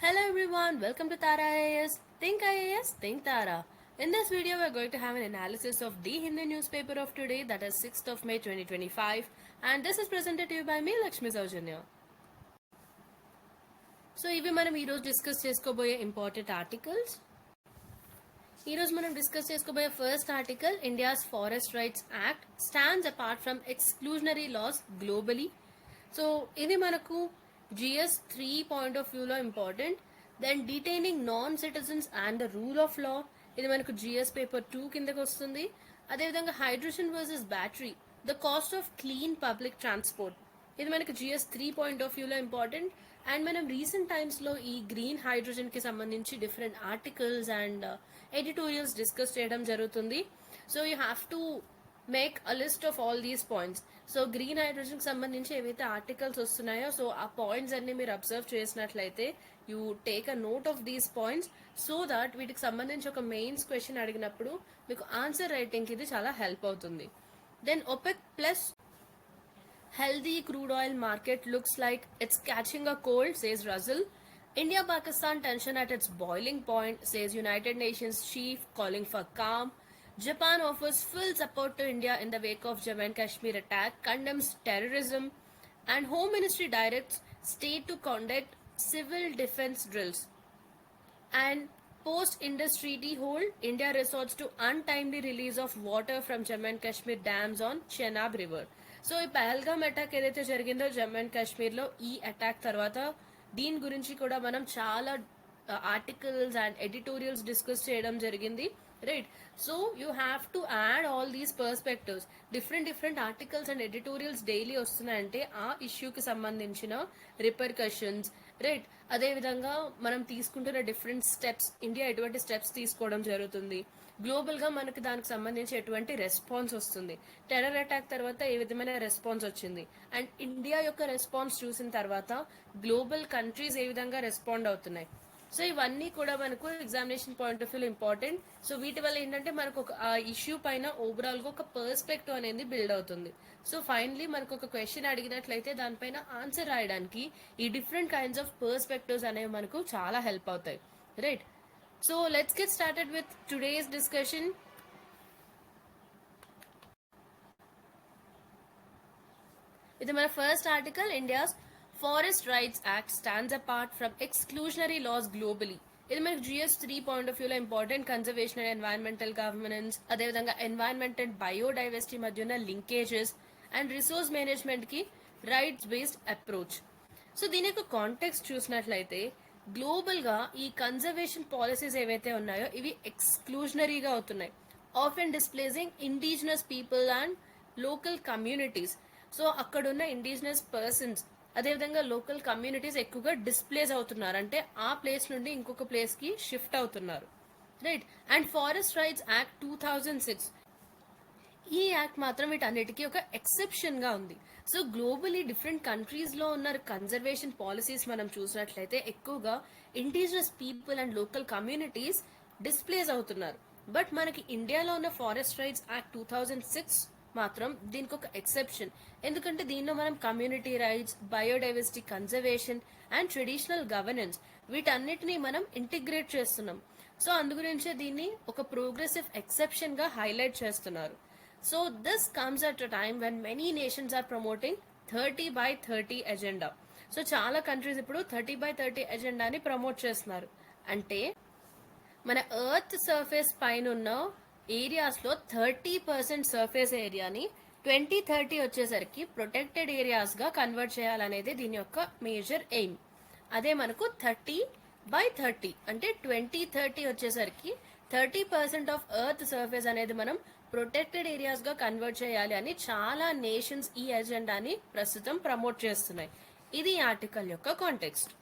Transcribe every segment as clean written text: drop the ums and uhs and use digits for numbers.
Hello everyone, welcome to Tara IAS. Think IAS, think Tara. In this video, we're going to have an analysis of the Hindu newspaper of today, that is 6th of May 2025, and this is presented to you by me, Lakshmi Saujanya. So, ఇవి మనం ఈరోజు discuss చేసుకోబోయే important articles. ఈరోజు మనం discuss చేసుకోబోయే first article, India's forest rights act stands apart from exclusionary laws globally. So ఇది మనకు GS 3 point of వ్యూలో important. Then detaining non citizens and the rule of law, ఇది మనకు GS పేపర్ 2 కిందకి వస్తుంది. అదేవిధంగా hydrogen versus battery, the cost of clean public transport, ఇది మనకు GS 3 పాయింట్ ఆఫ్ వ్యూలో ఇంపార్టెంట్. అండ్ మనం రీసెంట్ టైమ్స్లో ఈ గ్రీన్ హైడ్రోజన్ కి సంబంధించి different articles and editorials discuss చేయడం జరుగుతుంది. So you have to make a list of all these points. So green hydrogen కి సంబంధించి ఏవైతే ఆర్టికల్స్ వస్తున్నాయో, సో ఆ పాయింట్స్ అన్ని మీరు అబ్జర్వ్ చేసినట్లయితే you take a note of these points so that వీటికి సంబంధించి ఒక మెయిన్స్ క్వశ్చన్ అడిగినప్పుడు మీకు ఆన్సర్ రైటింగ్ ఇది చాలా హెల్ప్ అవుతుంది. Then OPEC plus healthy crude oil market looks like it's catching a cold, says Russell. India-Pakistan tension at its boiling point, says United Nations chief, calling for calm. Japan offers full support to India in the wake of Jammu and Kashmir attack, condemns terrorism, and Home Ministry directs state to conduct civil defense drills. And post-Indus Treaty hold, India resorts to untimely release of water from Jammu and Kashmir dams on Chenab River. So ఈ Pahalgam attack ఏదైతే జరిగిందో Jammu and కాశ్మీర్లో, ఈ attack తర్వాత దీని గురించి కూడా మనం చాలా ఆర్టికల్స్ అండ్ ఎడిటోరియల్స్ డిస్కస్ చేయడం జరిగింది, right? So you have to add all these perspectives. Different articles and editorials daily వస్తున్నాయంటే ఆ ఇష్యూకి సంబంధించిన రిపర్కషన్స్, రైట్? అదేవిధంగా మనం తీసుకుంటున్న డిఫరెంట్ స్టెప్స్, ఇండియా ఎటువంటి స్టెప్స్ తీసుకోవడం జరుగుతుంది, గ్లోబల్ గా మనకి దానికి సంబంధించి ఎటువంటి రెస్పాన్స్ వస్తుంది, టెర్రర్ అటాక్ తర్వాత ఏ విధమైన రెస్పాన్స్ వచ్చింది, అండ్ ఇండియా యొక్క రెస్పాన్స్ చూసిన తర్వాత గ్లోబల్ కంట్రీస్ ఏ విధంగా రెస్పాండ్ అవుతున్నాయి. సో ఇవన్నీ కూడా మనకు examination point of view important. So వీటి వల్ల ఏంటంటే మనకు ఒక ఇష్యూ పైన ఓవరాల్ గా ఒక పర్స్పెక్టివ్ అనేది బిల్డ్ అవుతుంది. సో ఫైనలీ మనకు ఒక క్వశ్చన్ అడిగినట్లయితే దానిపైన ఆన్సర్ రాయడానికి ఈ డిఫరెంట్ కైండ్స్ ఆఫ్ పర్స్పెక్టివ్స్ అనేవి మనకు చాలా హెల్ప్ అవుతాయి, right? So let's get started with today's discussion. ఇది మన first article, India's forest rights act stands apart from exclusionary laws globally. ఇది మనకు GS 3 పాయింట్ ఆఫ్ వ్యూలో important. Conservation and environmental governance, అదేవిధంగా ఎన్వైరన్మెంట్ అండ్ బయోడైవర్సిటీ మధ్య ఉన్న linkages and resource management కి rights based approach. So దీని యొక్క context చూసినట్లయితే గ్లోబల్ గా ఈ కన్జర్వేషన్ పాలసీస్ ఏవైతే ఉన్నాయో ఇవి ఎక్స్క్లూజనరీగా అవుతున్నాయి, often displacing indigenous people and local communities. So అక్కడున్న ఇండిజినస్ పర్సన్స్ అదేవిధంగా లోకల్ కమ్యూనిటీస్ ఎక్కువగా డిస్ప్లేస్ అవుతున్నారు, అంటే ఆ ప్లేస్ నుండి ఇంకొక ప్లేస్ కి షిఫ్ట్ అవుతున్నారు, right? And forest rights act 2006, ఈ యాక్ట్ మాత్రం వీటన్నిటికీ ఒక ఎక్సెప్షన్ గా ఉంది. సో గ్లోబలీ డిఫరెంట్ కంట్రీస్ లో ఉన్న కన్జర్వేషన్ పాలసీస్ మనం చూసినట్లయితే ఎక్కువగా indigenous people and local communities displace అవుతున్నారు. బట్ మనకి ఇండియాలో ఉన్న ఫారెస్ట్ రైట్స్ యాక్ట్ 2006 మాత్రం దీనికి ఒక ఎక్సెప్షన్. ఎందుకంటే దీనిలో మనం community rights, biodiversity conservation and traditional governance వీటన్నిటిని మనం ఇంటిగ్రేట్ చేస్తున్నాం. సో అందుగురించే దీన్ని ఒక ప్రోగ్రెసివ్ ఎక్సెప్షన్ గా హైలైట్ చేస్తున్నారు. So this comes at a time when many nations are promoting 30/30 agenda. So చాలా కంట్రీస్ ఇప్పుడు 30/30 ఎజెండాని ప్రమోట్ చేస్తున్నారు. అంటే మన ఎర్త్ సర్ఫేస్ పైన ఉన్న ఏరియాస్ లో 30% సర్ఫేస్ ఏరియాని 2030 వచ్చేసరికి ప్రొటెక్టెడ్ ఏరియాస్ గా కన్వర్ట్ చేయాలనేది దీని యొక్క మేజర్ ఎయిమ్. అదే మనకు 30/30 అంటే 2030 వచ్చేసరికి 30% ఆఫ్ ఎర్త్ సర్ఫేస్ అనేది మనం ప్రొటెక్టెడ్ ఏరియాస్ గా కన్వర్ట్ చేయాలి అని చాలా నేషన్స్ ఈ ఎజెండాని ప్రస్తుతం ప్రమోట్ చేస్తున్నాయి. ఇది ఈ ఆర్టికల్ యొక్క కాంటెక్స్ట్.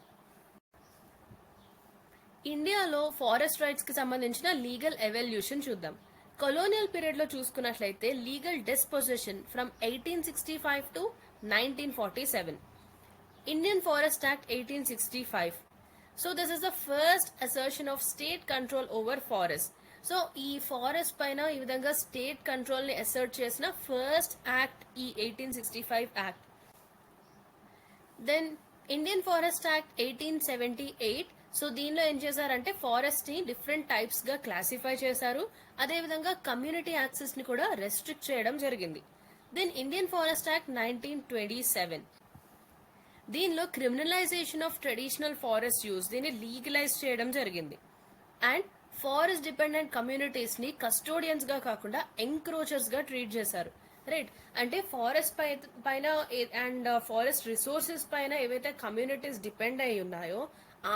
ఇండియాలో ఫారెస్ట్ రైట్స్ కి సంబంధించిన లీగల్ ఎవల్యూషన్ చూద్దాం. కొలోనియల్ పీరియడ్ లో చూసుకున్నట్లయితే legal disposition from 1865 to 1947, Indian forest act 1865. So this is the first assertion of state control over forest. So ఈ ఫారెస్ట్ పైన ఈ విధంగా స్టేట్ కంట్రోల్ ని అసర్ట్ చేసిన ఫస్ట్ యాక్ట్ ఈ 1865 act. Then Indian forest act 1878 so దీనిలో ఏం చేశారంటే ఫారెస్ట్ ని డిఫరెంట్ టైప్స్ గా క్లాసిఫై చేశారు. అదేవిధంగా కమ్యూనిటీ యాక్సెస్ ని కూడా రెస్ట్రిక్ట్ చేయడం జరిగింది. దెన్ ఇండియన్ ఫారెస్ట్ యాక్ట్ 1927, దీనిలో criminalization of traditional forest use దీన్ని లీగలైజ్ చేయడం జరిగింది. అండ్ ఫారెస్ట్ డిపెండెంట్ కమ్యూనిటీస్ ని కస్టోడియన్స్ గా కాకుండా ఎంక్రోచర్స్ గా ట్రీట్ చేశారు. రైట్, అంటే ఫారెస్ట్ పైన అండ్ ఫారెస్ట్ రిసోర్సెస్ పైన ఏవైతే కమ్యూనిటీస్ డిపెండ్ అయి ఉన్నాయో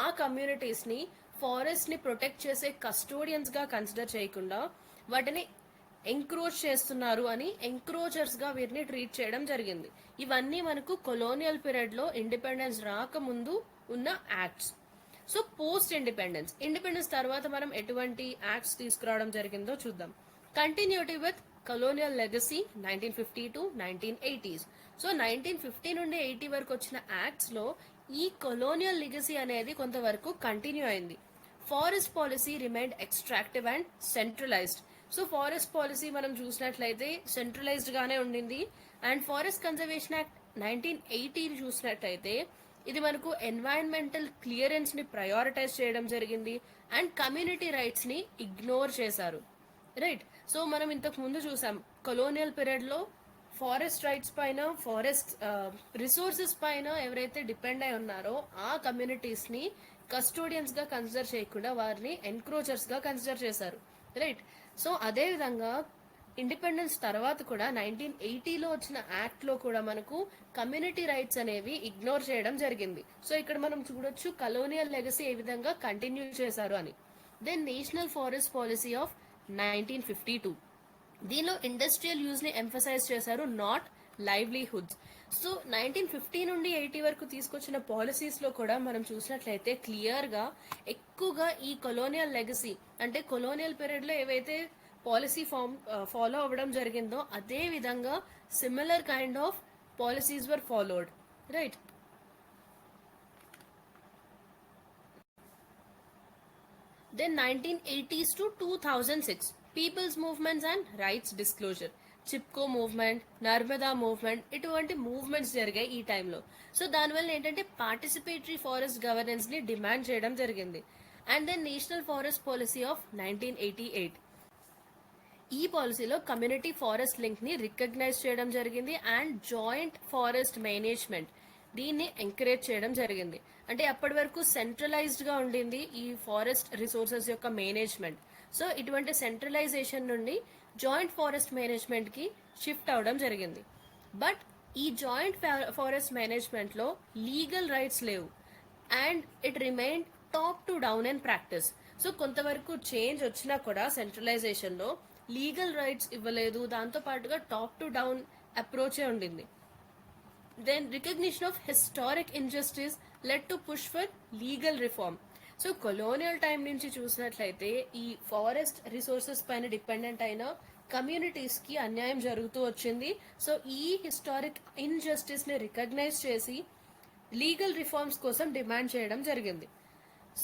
ఆ కమ్యూనిటీస్ ని ఫారెస్ట్ ని ప్రొటెక్ట్ చేసే కస్టోడియన్స్ గా కన్సిడర్ చేయకుండా వాటిని ఎంక్రోచ్ చేస్తున్నారు అని ఎంక్రోచర్స్ గా వీరిని ట్రీట్ చేయడం జరిగింది. ఇవన్నీ మనకు కొలోనియల్ పీరియడ్ లో ఇండిపెండెన్స్ రాకముందు ఉన్న యాక్ట్స్. సో పోస్ట్ ఇండిపెండెన్స్ తర్వాత మనం ఎటువంటి యాక్ట్స్ తీసుకురావడం జరిగిందో చూద్దాం. Continuity with colonial legacy 1950 to 1980s. So 1950 నుండి 80 వరకు వచ్చిన యాక్ట్స్ లో ఈ కొలోనియల్ లెగసీ అనేది కొంతవరకు కంటిన్యూ అయింది. Forest policy remained extractive and centralised. So forest policy మనం చూసినట్లయితే సెంట్రలైజ్డ్ గానే ఉండింది. అండ్ ఫారెస్ట్ కన్జర్వేషన్ యాక్ట్ 1980 చూసినట్లయితే ఇది మనకు ఎన్వైరన్మెంటల్ క్లియరెన్స్ ని ప్రయారిటైజ్ చేయడం జరిగింది అండ్ కమ్యూనిటీ రైట్స్ ని ఇగ్నోర్ చేశారు. రైట్, సో మనం ఇంతకు ముందు చూసాం కొలోనియల్ పీరియడ్ లో ఫారెస్ట్ రైట్స్ పైన, ఫారెస్ట్ రిసోర్సెస్ పైన ఎవరైతే డిపెండ్ అయి ఉన్నారో ఆ కమ్యూనిటీస్ ని కస్టోడియన్స్ గా కన్సిడర్ చేయకుండా వారిని ఎన్క్రోచర్స్ గా కన్సిడర్ చేశారు. రైట్, సో అదే విధంగా ఇండిపెండెన్స్ తర్వాత కూడా 1980లో వచ్చిన యాక్ట్ లో కూడా మనకు కమ్యూనిటీ రైట్స్ అనేవి ఇగ్నోర్ చేయడం జరిగింది. సో ఇక్కడ మనం చూడొచ్చు కలోనియల్ లెగసీ ఏ విధంగా కంటిన్యూ చేశారు అని. Then national forest policy of 1952, దీనిలో ఇండస్ట్రియల్ యూజ్ ని ఎంఫసైజ్ చేశారు, నాట్ లైవ్లీహుడ్స్. సో 1950 నుండి 80 వరకు తీసుకొచ్చిన పాలసీస్ లో కూడా మనం చూసినట్లయితే క్లియర్ గా ఎక్కువగా ఈ కొలోనియల్ లెగసీ అంటే కొలోనియల్ పీరియడ్ లో ఏవైతే పాలసీ ఫాలో అవ్వడం జరిగిందో అదే విధంగా similar kind of policies were followed. Right, then 1980s to 2006 people's movements and rights disclosure, Chipko movement, Narmada movement, ఇటువంటి మూవ్మెంట్స్ జరిగాయి ఈ టైంలో. సో దానివల్ల ఏంటంటే పార్టిసిపేటరీ ఫారెస్ట్ గవర్నెన్స్ ని డిమాండ్ చేయడం జరిగింది. And then national forest policy of 1988, ఈ పాలసీలో కమ్యూనిటీ ఫారెస్ట్ లింక్ ని రికగ్నైజ్ చేయడం జరిగింది అండ్ జాయింట్ ఫారెస్ట్ మేనేజ్మెంట్ దీన్ని ఎంకరేజ్ చేయడం జరిగింది. అంటే అప్పటి వరకు సెంట్రలైజ్డ్ గా ఉండింది ఈ ఫారెస్ట్ రిసోర్సెస్ యొక్క మేనేజ్మెంట్. సో ఇటువంటి సెంట్రలైజేషన్ నుండి జాయింట్ ఫారెస్ట్ మేనేజ్మెంట్ కి షిఫ్ట్ అవడం జరిగింది. బట్ ఈ జాయింట్ ఫారెస్ట్ మేనేజ్మెంట్ లో లీగల్ రైట్స్ లేవు and it remain top to down in practice. So కొంతవరకు చేంజ్ వచ్చినా కూడా సెంట్రలైజేషన్ లో లీగల్ రైట్స్ ఇవ్వలేదు, దాంతో పాటుగా టాప్ టు డౌన్ అప్రోచే ఉండింది. Then recognition of historic injustice led to push for legal reform. So colonial time నుంచి చూసినట్లయితే ఈ ఫారెస్ట్ రిసోర్సెస్ పైన డిపెండెంట్ అయిన కమ్యూనిటీస్ కి అన్యాయం జరుగుతూ వచ్చింది. సో ఈ హిస్టారిక్ ఇన్జస్టిస్ ని రికగ్నైజ్ చేసి లీగల్ రిఫార్మ్స్ కోసం డిమాండ్ చేయడం జరిగింది.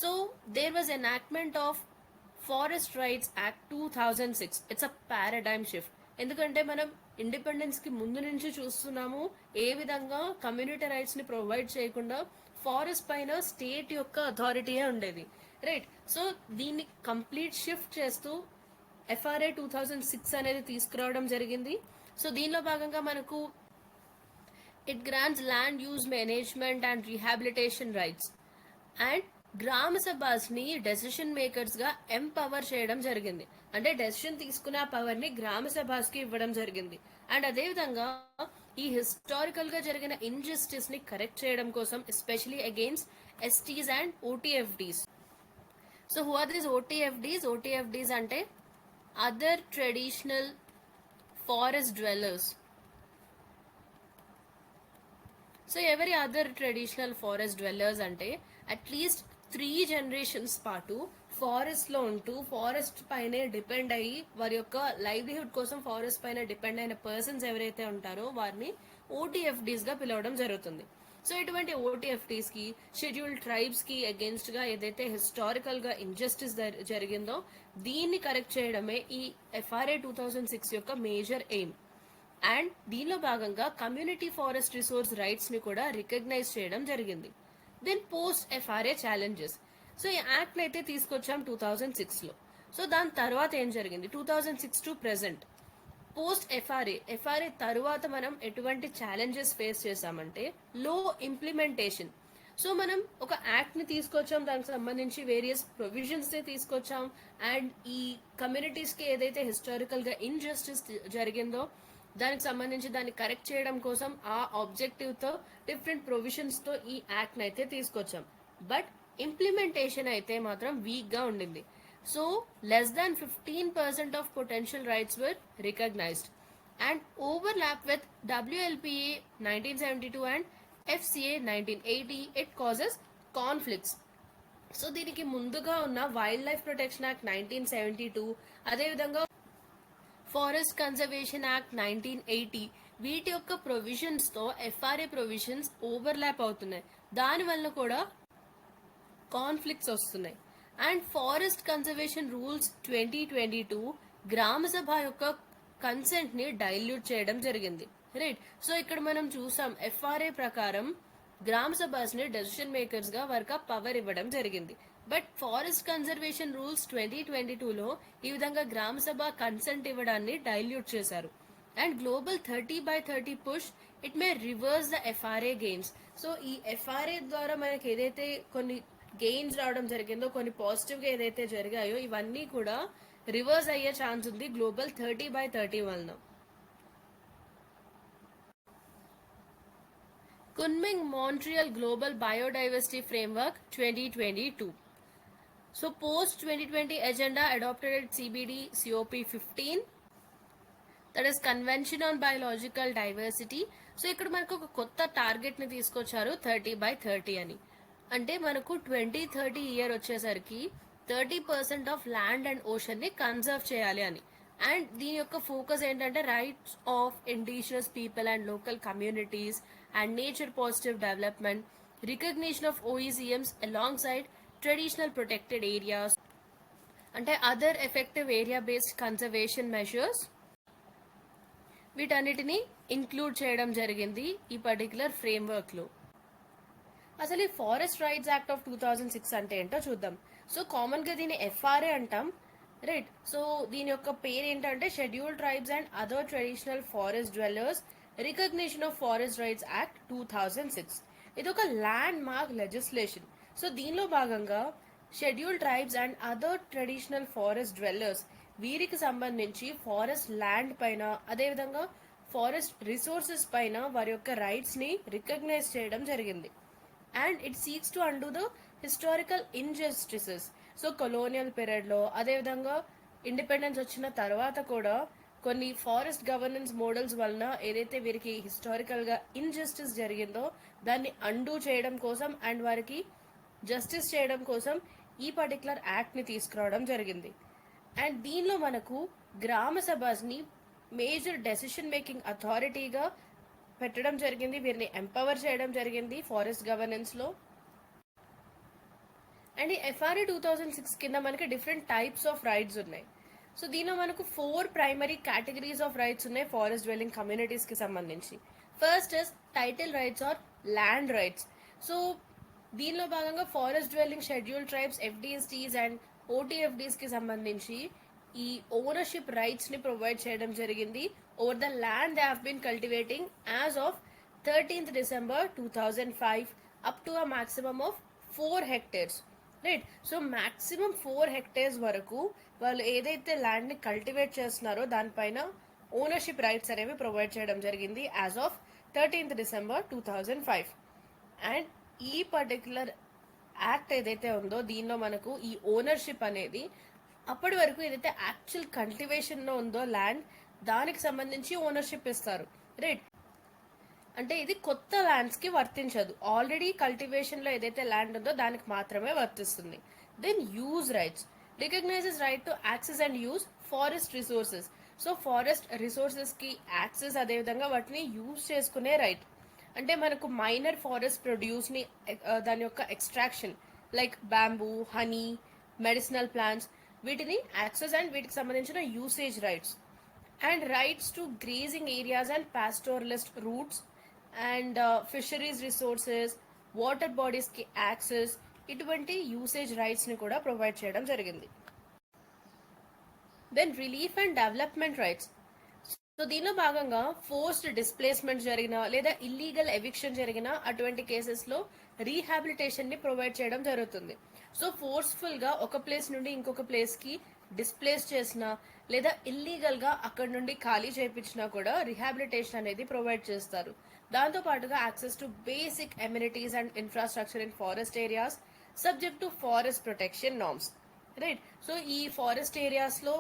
So there was enactment of forest rights act 2006. It's a paradigm shift. ఎందుకంటే మనం ఇండిపెండెన్స్ కి ముందు నుంచి చూస్తున్నాము ఏ విధంగా కమ్యూనిటీ రైట్స్ ని ప్రొవైడ్ చేయకుండా ఫారెస్ట్ పైన స్టేట్ యొక్క అథారిటీయే ఉండేది. రైట్, సో దీన్ని కంప్లీట్ షిఫ్ట్ చేస్తూ FRA 2006 అనేది తీసుకురావడం జరిగింది. సో దీనిలో భాగంగా మనకు it grants land use management and rehabilitation rights and గ్రామ సభాస్ ని డెసిషన్ మేకర్స్ గా ఎంపవర్ చేయడం జరిగింది. అంటే డెసిషన్ తీసుకునే ఆ పవర్ ని గ్రామ సభాస్ కి ఇవ్వడం జరిగింది. అండ్ అదే విధంగా ఈ హిస్టారికల్ గా జరిగిన ఇన్జస్టిస్ ని కరెక్ట్ చేయడం కోసం especially against STs and OTFDs. So who are this OTFDs? OTFDs అంటే other traditional forest dwellers. So ఎవరి అదర్ ట్రెడిషనల్ ఫారెస్ట్ డ్వెల్లర్స్ అంటే అట్లీస్ట్ 3 generations పాటు ఫారెస్ట్ లో ఉంటూ ఫారెస్ట్ పైనే డిపెండ్ అయ్యి వారి యొక్క లైవ్లీహుడ్ కోసం ఫారెస్ట్ పైన డిపెండ్ అయిన పర్సన్స్ ఎవరైతే ఉంటారో వారిని OTFDs గా పిలవడం జరుగుతుంది. సో ఇటువంటి OTFDs కి షెడ్యూల్డ్ ట్రైబ్స్ కి అగేన్స్ట్ గా ఏదైతే హిస్టారికల్ గా ఇంజస్టిస్ జరిగిందో దీన్ని కరెక్ట్ చేయడమే ఈ FRA 2006 యొక్క మేజర్ ఎయిమ్. అండ్ దీనిలో భాగంగా కమ్యూనిటీ ఫారెస్ట్ రిసోర్స్ రైట్స్ ని కూడా రికగ్నైజ్ చేయడం జరిగింది. Then post FRA challenges. So ఈ యాక్ట్ అయితే తీసుకొచ్చాం 2006లో. సో దాని తర్వాత ఏం జరిగింది 2006 టు ప్రెసెంట్ పోస్ట్ ఎఫ్ఆర్ఏ తరువాత మనం ఎటువంటి ఛాలెంజెస్ ఫేస్ చేసామంటే లో ఇంప్లిమెంటేషన్. సో మనం ఒక యాక్ట్ ని తీసుకొచ్చాం, దానికి సంబంధించి వేరియస్ ప్రొవిజన్స్ ని తీసుకొచ్చాం, అండ్ ఈ కమ్యూనిటీస్ కి ఏదైతే హిస్టారికల్ గా ఇన్జస్టిస్ జరిగిందో దానికి సంబంధించి దాన్ని కరెక్ట్ చేయడం కోసం ఆ ఆబ్జెక్టివ్ తో డిఫరెంట్ ప్రొవిజన్స్ తో ఈ యాక్ట్ అయితే తీసుకొచ్చాం. బట్ ఇంప్లిమెంటేషన్ అయితే మాత్రం వీక్ గా ఉండింది. So less than 15% of potential rights were recognized and overlap with WLPA 1972 and FCA 1980. It causes conflicts. So దీనికి ముందుగా ఉన్న వైల్డ్ లైఫ్ ప్రొటెక్షన్ యాక్ట్ 1972, అదేవిధంగా ఫారెస్ట్ కన్జర్వేషన్ యాక్ట్ 1980, వీటి యొక్క ప్రొవిజన్స్ తో ఎఫ్ఆర్ఏ ప్రొవిజన్స్ ఓవర్లాప్ అవుతున్నాయి. దాని వల్ల కూడా కాన్ఫ్లిక్ట్స్ వస్తున్నాయి. అండ్ ఫారెస్ట్ కన్జర్వేషన్ రూల్స్ 2022 గ్రామ సభ యొక్క కన్సెంట్ ని డైల్యూట్ చేయడం జరిగింది. రైట్. సో ఇక్కడ మనం చూసాం ఎఫ్ఆర్ఏ ప్రకారం గ్రామ సభస్ ని డెసిషన్ మేకర్స్ గా వారికి పవర్ ఇవ్వడం జరిగింది. బట్ ఫారెస్ట్ కన్జర్వేషన్ రూల్స్ 2022లో ఈ విధంగా గ్రామ సభ కన్సెంట్ ఇవ్వడాన్ని డైల్యూట్ చేశారు. And global 30/30 push it may reverse the FRA gains. So ఈ ఎఫ్ఆర్ఏ ద్వారా మనకి ఏదైతే కొన్ని గెయిన్స్ రావడం జరిగిందో, కొన్ని పాజిటివ్ గా ఏదైతే జరిగాయో ఇవన్నీ కూడా రివర్స్ అయ్యే ఛాన్స్ ఉంది గ్లోబల్ 30/30 వలన. Kunming Montreal global biodiversity framework 2022. So post 2020 agenda adopted at CBD COP 15, that is convention on biological diversity. So ఇక్కడ మనకు ఒక కొత్త టార్గెట్ ని తీసుకొచ్చారు 30/30 అని. అంటే మనకు 2030 ఇయర్ వచ్చేసరికి 30% ఆఫ్ ల్యాండ్ అండ్ ఓషన్ ని కన్సర్వ్ చేయాలి అని. అండ్ దీని యొక్క ఫోకస్ ఏంటంటే rights of indigenous people and local communities and nature positive development, recognition of OECMs alongside traditional protected areas, అంటే other effective area based conservation measures, వీటన్నిటిని include చేయడం జరిగింది ఈ పర్టికులర్ ఫ్రేమ్వర్క్ లో. అసలు ఈ ఫారెస్ట్ రైట్స్ యాక్ట్ ఆఫ్ 2006 అంటే ఏంటో చూద్దాం. సో కామన్ గా దీన్ని ఎఫ్ఆర్ఏ అంటాం. రైట్. సో దీని యొక్క పేరు ఏంటంటే scheduled tribes and other traditional forest dwellers recognition of forest rights act 2006. ఇది ఒక ల్యాండ్ మార్క్ లెజిస్లేషన్. సో దీనిలో భాగంగా scheduled tribes and other traditional forest dwellers వీరికి సంబంధించి ఫారెస్ట్ ల్యాండ్ పైన, అదేవిధంగా ఫారెస్ట్ రిసోర్సెస్ పైన వారి యొక్క రైట్స్ ని రికగ్నైజ్ చేయడం జరిగింది. And it seeks to undo the historical injustices. So colonial period లో, అదేవిధంగా ఇండిపెండెన్స్ వచ్చిన తర్వాత కూడా కొన్ని ఫారెస్ట్ గవర్నెన్స్ మోడల్స్ వలన ఏదైతే వీరికి హిస్టారికల్ గా ఇన్జస్టిస్ జరిగిందో దాన్ని అండూ చేయడం కోసం అండ్ వారికి జస్టిస్ చేయడం కోసం ఈ పర్టికులర్ యాక్ట్ ని తీసుకురావడం జరిగింది. అండ్ దీనిలో మనకు గ్రామ సభస్ ని మేజర్ డెసిషన్ మేకింగ్ అథారిటీగా పెట్టడం జరిగింది, వీరిని ఎంపవర్ చేయడం జరిగింది ఫారెస్ట్ గవర్నెన్స్ లో. అండ్ ఈ ఎఫ్ఆర్ఏ 2006 కింద మనకి డిఫరెంట్ టైప్స్ ఆఫ్ రైట్స్ ఉన్నాయి. సో దీనిలో మనకు 4 ప్రైమరీ కేటగిరీస్ ఆఫ్ రైట్స్ ఉన్నాయి ఫారెస్ట్ డ్వెల్లింగ్ కమ్యూనిటీస్ కి సంబంధించి. First is title rights or land rights. So దీనిలో భాగంగా forest dwelling scheduled tribes FDSTs and OTFDs కి సంబంధించి ఈ ఓనర్షిప్ రైట్స్ ని ప్రొవైడ్ చేయడం జరిగింది over the land they have been cultivating as of 13th December 2005 up to a maximum of 4 hectares. Right. So maximum 4 hectares వరకు వాళ్ళు ఏదైతే land ని కల్టివేట్ చేస్తున్నారో దానిపైన ఓనర్షిప్ రైట్స్ అనేవి ప్రొవైడ్ చేయడం జరిగింది as of 13th December 2005. And ఈ పర్టికులర్ యాక్ట్ ఏదైతే ఉందో దీనిలో మనకు ఈ ఓనర్షిప్ అనేది అప్పటి వరకు ఏదైతే యాక్చువల్ కల్టివేషన్ లో ఉందో ల్యాండ్ దానికి సంబంధించి ఓనర్షిప్ ఇస్తారు. రైట్. అంటే ఇది కొత్త ల్యాండ్స్ కి వర్తించదు, ఆల్రెడీ కల్టివేషన్ లో ఏదైతే ల్యాండ్ ఉందో దానికి మాత్రమే వర్తిస్తుంది. Then use rights recognises right to access and use forest resources. So forest resources కి యాక్సెస్, అదేవిధంగా వాటిని యూజ్ చేసుకునే రైట్. అంటే మనకు మైనర్ ఫారెస్ట్ ప్రొడ్యూస్ ని దాని యొక్క extraction like bamboo, honey, medicinal plants, వీటిని యాక్సెస్ అండ్ వీటికి సంబంధించిన usage rights. And rights to grazing areas and pastoralist routes and fisheries resources, water bodies కి యాక్సెస్, ఇటువంటి యూసేజ్ రైట్స్ ని కూడా ప్రొవైడ్ చేయడం జరిగింది. Then relief and development rights. So దీనిలో భాగంగా ఫోర్స్డ్ డిస్ప్లేస్మెంట్ జరిగిన లేదా ఇల్లీగల్ ఎవిక్షన్ జరిగిన అటువంటి కేసెస్ లో రీహాబిలిటేషన్ ని ప్రొవైడ్ చేయడం జరుగుతుంది. సో ఫోర్స్ఫుల్ గా ఒక ప్లేస్ నుండి ఇంకొక ప్లేస్ కి డిస్ప్లేస్ చేసినా లేదా ఇల్లీగల్ గా అక్కడ నుండి ఖాళీ చేయించినా కూడా రీహాబిలిటేషన్ అనేది ప్రొవైడ్ చేస్తారు. దాంతో పాటుగా access to basic amenities and infrastructure in forest areas subject to forest protection norms. Right. So ఈ ఫారెస్ట్ ఏరియాస్ లో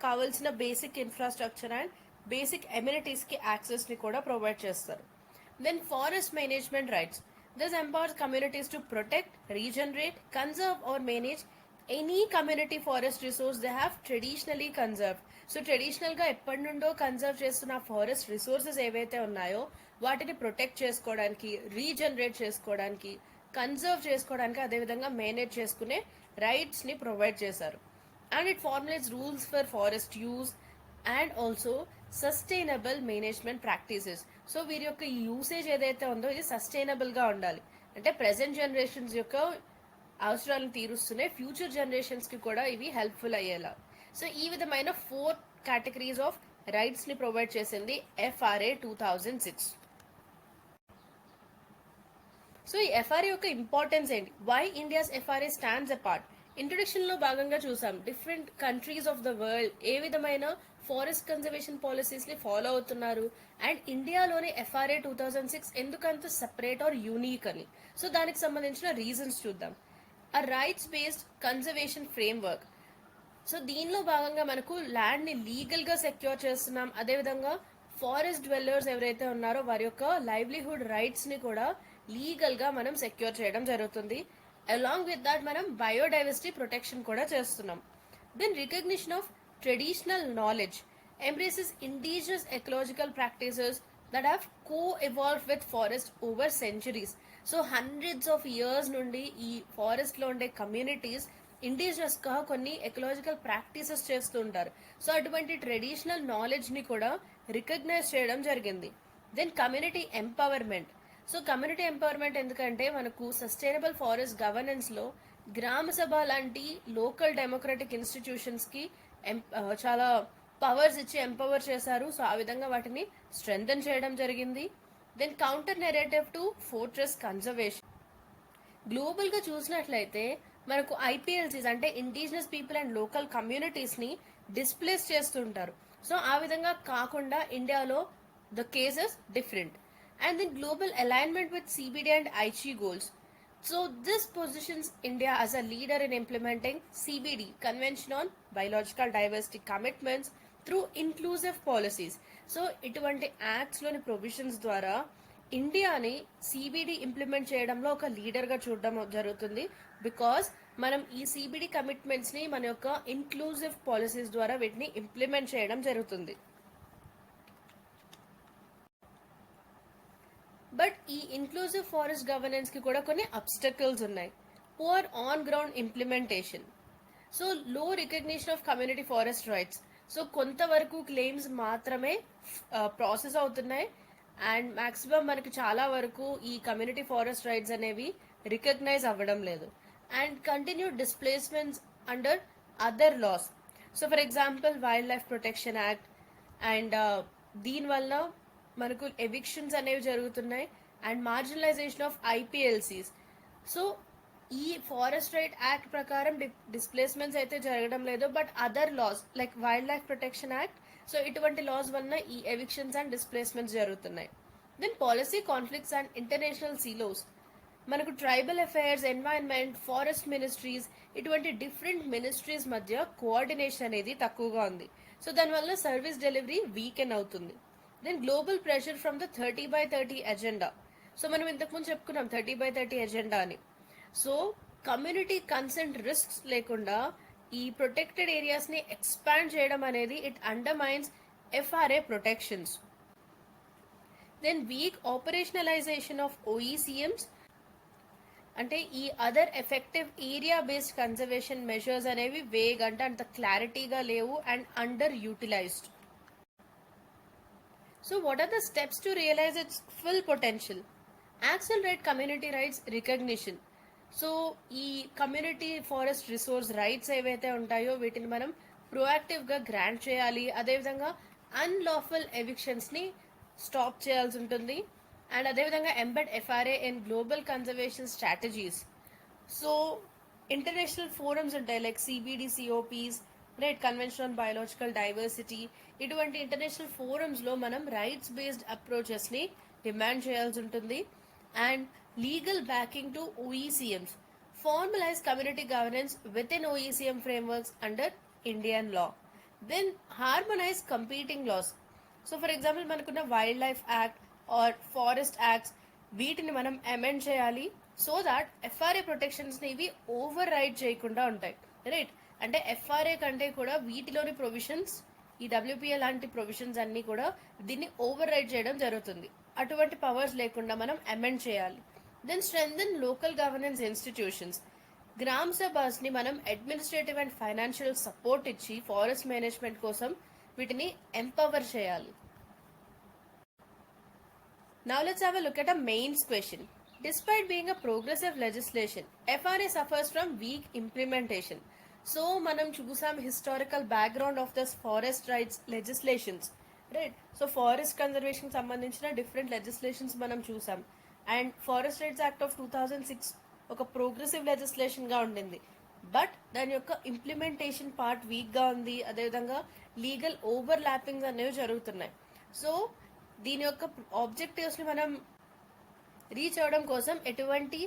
కావాల్సిన basic infrastructure and basic amenities కి యాక్సెస్ ని కూడా ప్రొవైడ్ చేస్తారు. Then forest management rights. This empowers communities to protect, regenerate, conserve or manage any community forest resource they have traditionally conserve. So traditional గా ఎప్పటి నుండో conserve చేస్తున్న forest resources ఏవైతే ఉన్నాయో వాటిని ప్రొటెక్ట్ చేసుకోవడానికి, రీజనరేట్ చేసుకోవడానికి, కన్జర్వ్ చేసుకోవడానికి, అదేవిధంగా మేనేజ్ చేసుకునే రైట్స్ ని ప్రొవైడ్ చేశారు. And it formulates rules for forest use and also sustainable management practices. So వీరి యొక్క యూసేజ్ ఏదైతే ఉందో ఇది సస్టైనబుల్ గా ఉండాలి. అంటే ప్రెసెంట్ జనరేషన్స్ యొక్క అవసరాలను తీరుస్తున్నాయి, ఫ్యూచర్ జనరేషన్స్ కి కూడా ఇవి హెల్ప్ఫుల్ అయ్యేలా. సో ఈ విధమైన 4 కేటగిరీస్ ఆఫ్ రైట్స్ ని ప్రొవైడ్ చేసింది FRA 2006. సో ఈ FRA యొక్క ఇంపార్టెన్స్ ఏంటి, why India's FRA stands apart. Introduction లో భాగంగా చూసాం different countries of the world ఏ విధమైన ఫారెస్ట్ కన్జర్వేషన్ పాలసీస్ ని ఫాలో అవుతున్నారు అండ్ ఇండియాలోని FRA 2006 ఎందుకంత సెపరేట్ ఆర్ యూనిక్ అని. సో దానికి సంబంధించిన రీజన్స్ చూద్దాం. ఆ rights based conservation framework. So దీనిలో భాగంగా మనకు ల్యాండ్ ని లీగల్ గా సెక్యూర్ చేస్తున్నాం, అదేవిధంగా ఫారెస్ట్ డ్వెల్లర్స్ ఎవరైతే ఉన్నారో వారి యొక్క లైవ్లీహుడ్ రైట్స్ ని కూడా లీగల్ గా మనం సెక్యూర్ చేయడం జరుగుతుంది. అలాంగ్ విత్ దాట్ మనం బయోడైవర్సిటీ ప్రొటెక్షన్ కూడా చేస్తున్నాం. Then recognition of traditional knowledge embraces indigenous ecological practices that have co-evolved with forest over centuries. So hundreds of years నుండి ఈ ఫారెస్ట్ లో ఉండే కమ్యూనిటీస్ ఇండిజినస్ గా కొన్ని ఎకలాజికల్ ప్రాక్టీసెస్ చేస్తూ ఉంటారు. సో అటువంటి ట్రెడిషనల్ నాలెడ్జ్ ని కూడా రికగ్నైజ్ చేయడం జరిగింది. Then community empowerment. So community empowerment ఎందుకంటే మనకు సస్టైనబుల్ ఫారెస్ట్ గవర్నెన్స్ లో గ్రామ సభ లాంటి లోకల్ డెమోక్రటిక్ ఇన్స్టిట్యూషన్స్ కి చాలా పవర్స్ ఇచ్చి ఎంపవర్ చేశారు. సో ఆ విధంగా వాటిని స్ట్రెంథన్ చేయడం జరిగింది. Then counter narrative to fortress conservation. Global గా చూసినట్లయితే మనకు IPLCs అంటే indigenous people and local communities ని డిస్ప్లేస్ చేస్తుంటారు. సో ఆ విధంగా కాకుండా ఇండియాలో the cases different. And then global alignment with CBD and Aichi goals. So this positions India as a leader in implementing CBD, Convention on Biological Diversity commitments through inclusive policies. So ఇటువంటి acts లోని provisions ద్వారా ఇండియాని CBD implement చేయడంలో ఒక leader గా చూడడం జరుగుతుంది. Because మనం ఈ CBD కమిట్మెంట్స్ ని మన యొక్క ఇన్క్లూజివ్ పాలసీస్ ద్వారా వీటిని ఇంప్లిమెంట్ చేయడం జరుగుతుంది. బట్ ఈ ఇన్క్లూజివ్ ఫారెస్ట్ గవర్నెన్స్ కి కూడా కొన్ని అబ్స్టకల్స్ ఉన్నాయి. Poor on ground implementation. So low recognition of community forest rights. So కొంతవరకు క్లెయిమ్స్ మాత్రమే ప్రాసెస్ అవుతున్నాయి అండ్ మాక్సిమం మనకి చాలా వరకు ఈ కమ్యూనిటీ ఫారెస్ట్ రైట్స్ అనేవి రికగ్నైజ్ అవ్వడం లేదు. And continued displacements under other laws. So for example wild life protection act and దీనివల్ల మనకు ఎవిక్షన్స్ అనేవి జరుగుతున్నాయి and marginalization of IPLCs. So ఈ ఫారెస్ట్ రైట్ యాక్ట్ ప్రకారం డిస్ప్లేస్మెంట్స్ అయితే జరగడం లేదు, but other loss like wild life protection act, so ఇటువంటి లాస్ వలన ఈ ఎవిక్షన్స్ అండ్ డిస్ప్లేస్మెంట్స్ జరుగుతున్నాయి. Then policy conflicts and international silos. మనకు tribal affairs, environment, forest ministries ఇటువంటి డిఫరెంట్ మినిస్ట్రీస్ మధ్య కోఆర్డినేషన్ అనేది తక్కువగా ఉంది. సో దానివల్ల సర్వీస్ డెలివరీ వీకెన్ అవుతుంది. Then global pressure from the 30/30 agenda. So మనం ఇంతకుముందు చెప్పుకున్నాం 30/30 ఎజెండా అని. సో కమ్యూనిటీ కన్సెంట్ రిస్క్స్ లేకుండా ఈ ప్రొటెక్టెడ్ ఏరియాస్ ని ఎక్స్పాండ్ చేయడం అనేది it undermines FRA protections. Then weak operationalization of OECMs అంటే ఈ other effective area based conservation measures అనేవి వేగ్ అంటే అంత క్లారిటీగా లేవు and underutilized. So what are the steps to realize its full potential? Accelerate community rights recognition. So ఈ community forest resource rights ఏవైతే ఉంటాయో వీటిని మనం ప్రోయాక్టివ్గా గ్రాంట్ చేయాలి. అదేవిధంగా అన్లాఫుల్ ఎవిక్షన్స్ని స్టాప్ చేయాల్సి ఉంటుంది. అండ్ అదేవిధంగా embed FRA in global conservation strategies. So international forums ఉంటాయి like CBD COPs, right, convention on biological diversity. ఇటువంటి ఇంటర్నేషనల్ ఫోరమ్స్లో మనం రైట్స్ బేస్డ్ అప్రోచెస్ని డిమాండ్ చేయాల్సి ఉంటుంది. And legal backing to OECMs, formalize community governance within OECM frameworks under Indian law. Then harmonize competing laws. So for example మనకున్న wild life act or forest acts వీటిని మనం amend చేయాలి so that FRA ప్రొటెక్షన్స్ని ఇవి over ride చేయకుండా ఉంటాయి, right. అంటే FRA కంటే కూడా వీటిలోని ప్రొవిజన్స్, ఈ డబ్ల్యూపీఏ లాంటి ప్రొవిజన్స్ అన్నీ కూడా దీన్ని ఓవర్ రైడ్ చేయడం జరుగుతుంది. అటువంటి పవర్స్ లేకుండా మనం అమెండ్ చేయాలి. Then strengthen local governance institutions. గ్రామ సభాస్ని మనం అడ్మినిస్ట్రేటివ్ అండ్ ఫైనాన్షియల్ సపోర్ట్ ఇచ్చి ఫారెస్ట్ మేనేజ్మెంట్ కోసం వీటిని ఎంపవర్ చేయాలి. Now let's have a look at a mains question. Despite being a progressive legislation, FRA suffers from weak implementation. So మనం చూసాం historical background of this forest rights legislations, right. So forest conservation సంబంధించిన different legislations మనం చూసాం. And forest rights act of 2006 ఒక progressive లెజిస్లేషన్గా ఉండింది. But దాని యొక్క implementation part వీక్గా ఉంది. అదేవిధంగా లీగల్ ఓవర్ ల్యాపింగ్స్ అనేవి జరుగుతున్నాయి. సో దీని యొక్క ఆబ్జెక్టివ్స్ని మనం రీచ్ అవ్వడం కోసం ఎటువంటి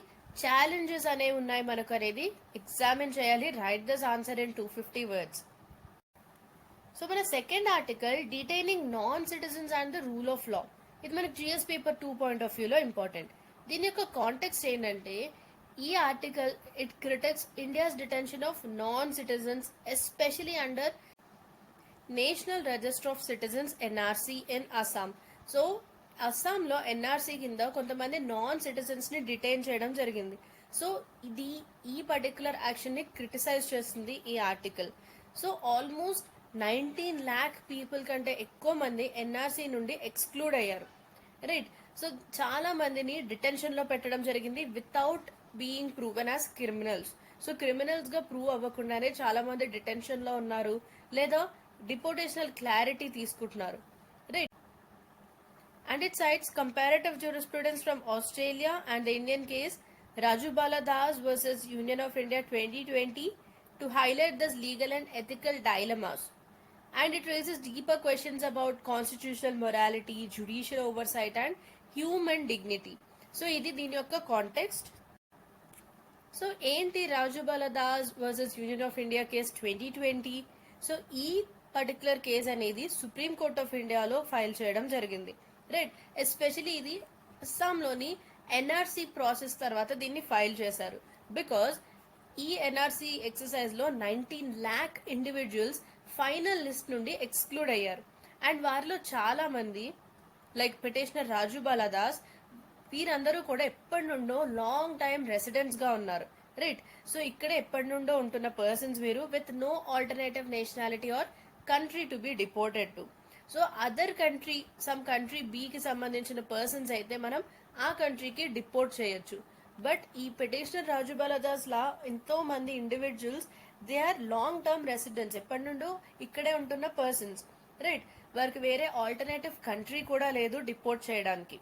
ఛాలెంజెస్ అనేవి ఉన్నాయి మనకు అనేది ఎగ్జామిన్ చేయాలి. Write this answer in 250 words. So మన second article detaining non citizens and the rule of law. ఇది మనకి జిఎస్ పేపర్ 2 పాయింట్ ఆఫ్ వ్యూలో ఇంపార్టెంట్. దీని యొక్క కాంటెక్స్ట్ ఏంటంటే ఈ article it critiques India's detention of non citizens especially under national register of citizens NRC in Assam. So అస్సాంలో NRC కింద కొంతమంది నాన్ సిటిజన్స్ని డిటైన్ చేయడం జరిగింది. సో ఇది ఈ పర్టికులర్ యాక్షన్ని క్రిటిసైజ్ చేస్తుంది ఈ article. So almost 19 lakh people కంటే ఎక్కువ మంది ఎన్ఆర్సీ నుండి ఎక్స్క్లూడ్ అయ్యారు, రైట్. సో చాలా మందిని డిటెన్షన్లో పెట్టడం జరిగింది without being proven as criminals. So క్రిమినల్స్గా ప్రూవ్ అవ్వకుండానే చాలా మంది డిటెన్షన్లో ఉన్నారు లేదా డిపోటేషనల్ క్లారిటీ తీసుకుంటున్నారు, right. And it cites comparative jurisprudence from Australia and the Indian case Rajubala Das versus Union of India 2020 to highlight this legal and ethical dilemmas. And it raises deeper questions about constitutional morality, judicial oversight and human dignity. So ఇది దీని యొక్క context. So ఏంటి Rajubala Das versus union of India case 2020? So ఈ particular case అనేది supreme court of ఇండియాలో file చేయడం జరిగింది, right. Especially ఇది అస్సాంలోని ఎన్ఆర్సీ ప్రాసెస్ తర్వాత దీన్ని ఫైల్ చేశారు. బికాస్ ఈ ఎన్ఆర్సీ ఎక్సర్సైజ్లో 19 lakh ఇండివిజువల్స్ ఫైనల్ లిస్ట్ నుండి ఎక్స్క్లూడ్ అయ్యారు. అండ్ వారిలో చాలా మంది లైక్ పిటిషనర్ రాజుబాలా దాస్ వీరందరూ కూడా ఎప్పటి నుండో లాంగ్ టైమ్ రెసిడెంట్స్గా ఉన్నారు, రైట్. సో ఇక్కడే ఎప్పటి నుండో ఉంటున్న పర్సన్స్ వీరు with no alternative nationality or country to be deported to. So other country, some country బికి సంబంధించిన పర్సన్స్ అయితే మనం ఆ కంట్రీకి డిపోర్ట్ చేయొచ్చు. బట్ ఈ పిటిషనర్ రాజుబాలా దాస్ లా ఎంతో మంది individuals they are long term residents, ఎప్పటి నుండో ఇక్కడే ఉంటున్న పర్సన్స్, రైట్. వారికి వేరే ఆల్టర్నేటివ్ కంట్రీ కూడా లేదు డిపోర్ట్ చేయడానికి.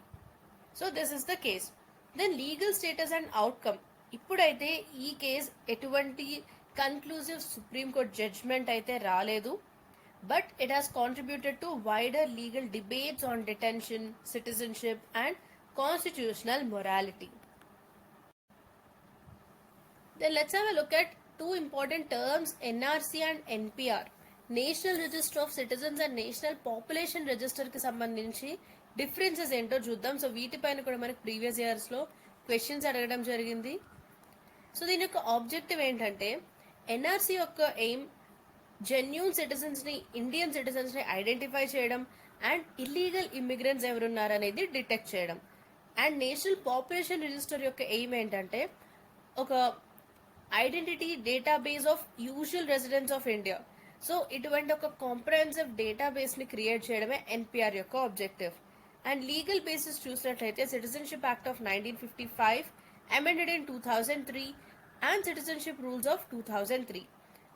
So this is the case. Then legal status and outcome. ఇప్పుడైతే ఈ కేస్ ఎటువంటి కన్క్లూజివ్ సుప్రీంకోర్టు జడ్జ్మెంట్ అయితే రాలేదు. But it has contributed to wider legal debates on detention, citizenship, and constitutional morality. Then let's have a look at two important terms, NRC and NPR. National Register of Citizens and National Population Register కి సంబంధించి differences ఏంటో చూద్దాం. So వీటిపైన కూడా మనకి previous ఇయర్స్లో questions అడగడం జరిగింది. సో దీని యొక్క ఆబ్జెక్టివ్ ఏంటంటే ఎన్ఆర్సీ యొక్క ఎయిమ్ జెన్యూన్ సిటిజన్స్ని, ఇండియన్ సిటిజన్స్ని ఐడెంటిఫై చేయడం అండ్ ఇల్లీగల్ ఇమిగ్రెంట్స్ ఎవరున్నారనేది డిటెక్ట్ చేయడం. అండ్ నేషనల్ పాపులేషన్ రిజిస్టర్ యొక్క ఎయిమ్ ఏంటంటే ఒక identity database of usual residents of India. So ఇటువంటి ఒక కాంప్రహెన్సివ్ డేటాబేస్ని క్రియేట్ చేయడమే ఎన్పిఆర్ యొక్క ఆబ్జెక్టివ్. అండ్ లీగల్ బేసిస్ చూసినట్లయితే citizenship act of 1955 amended in 2003, and Citizenship Rules of 2003.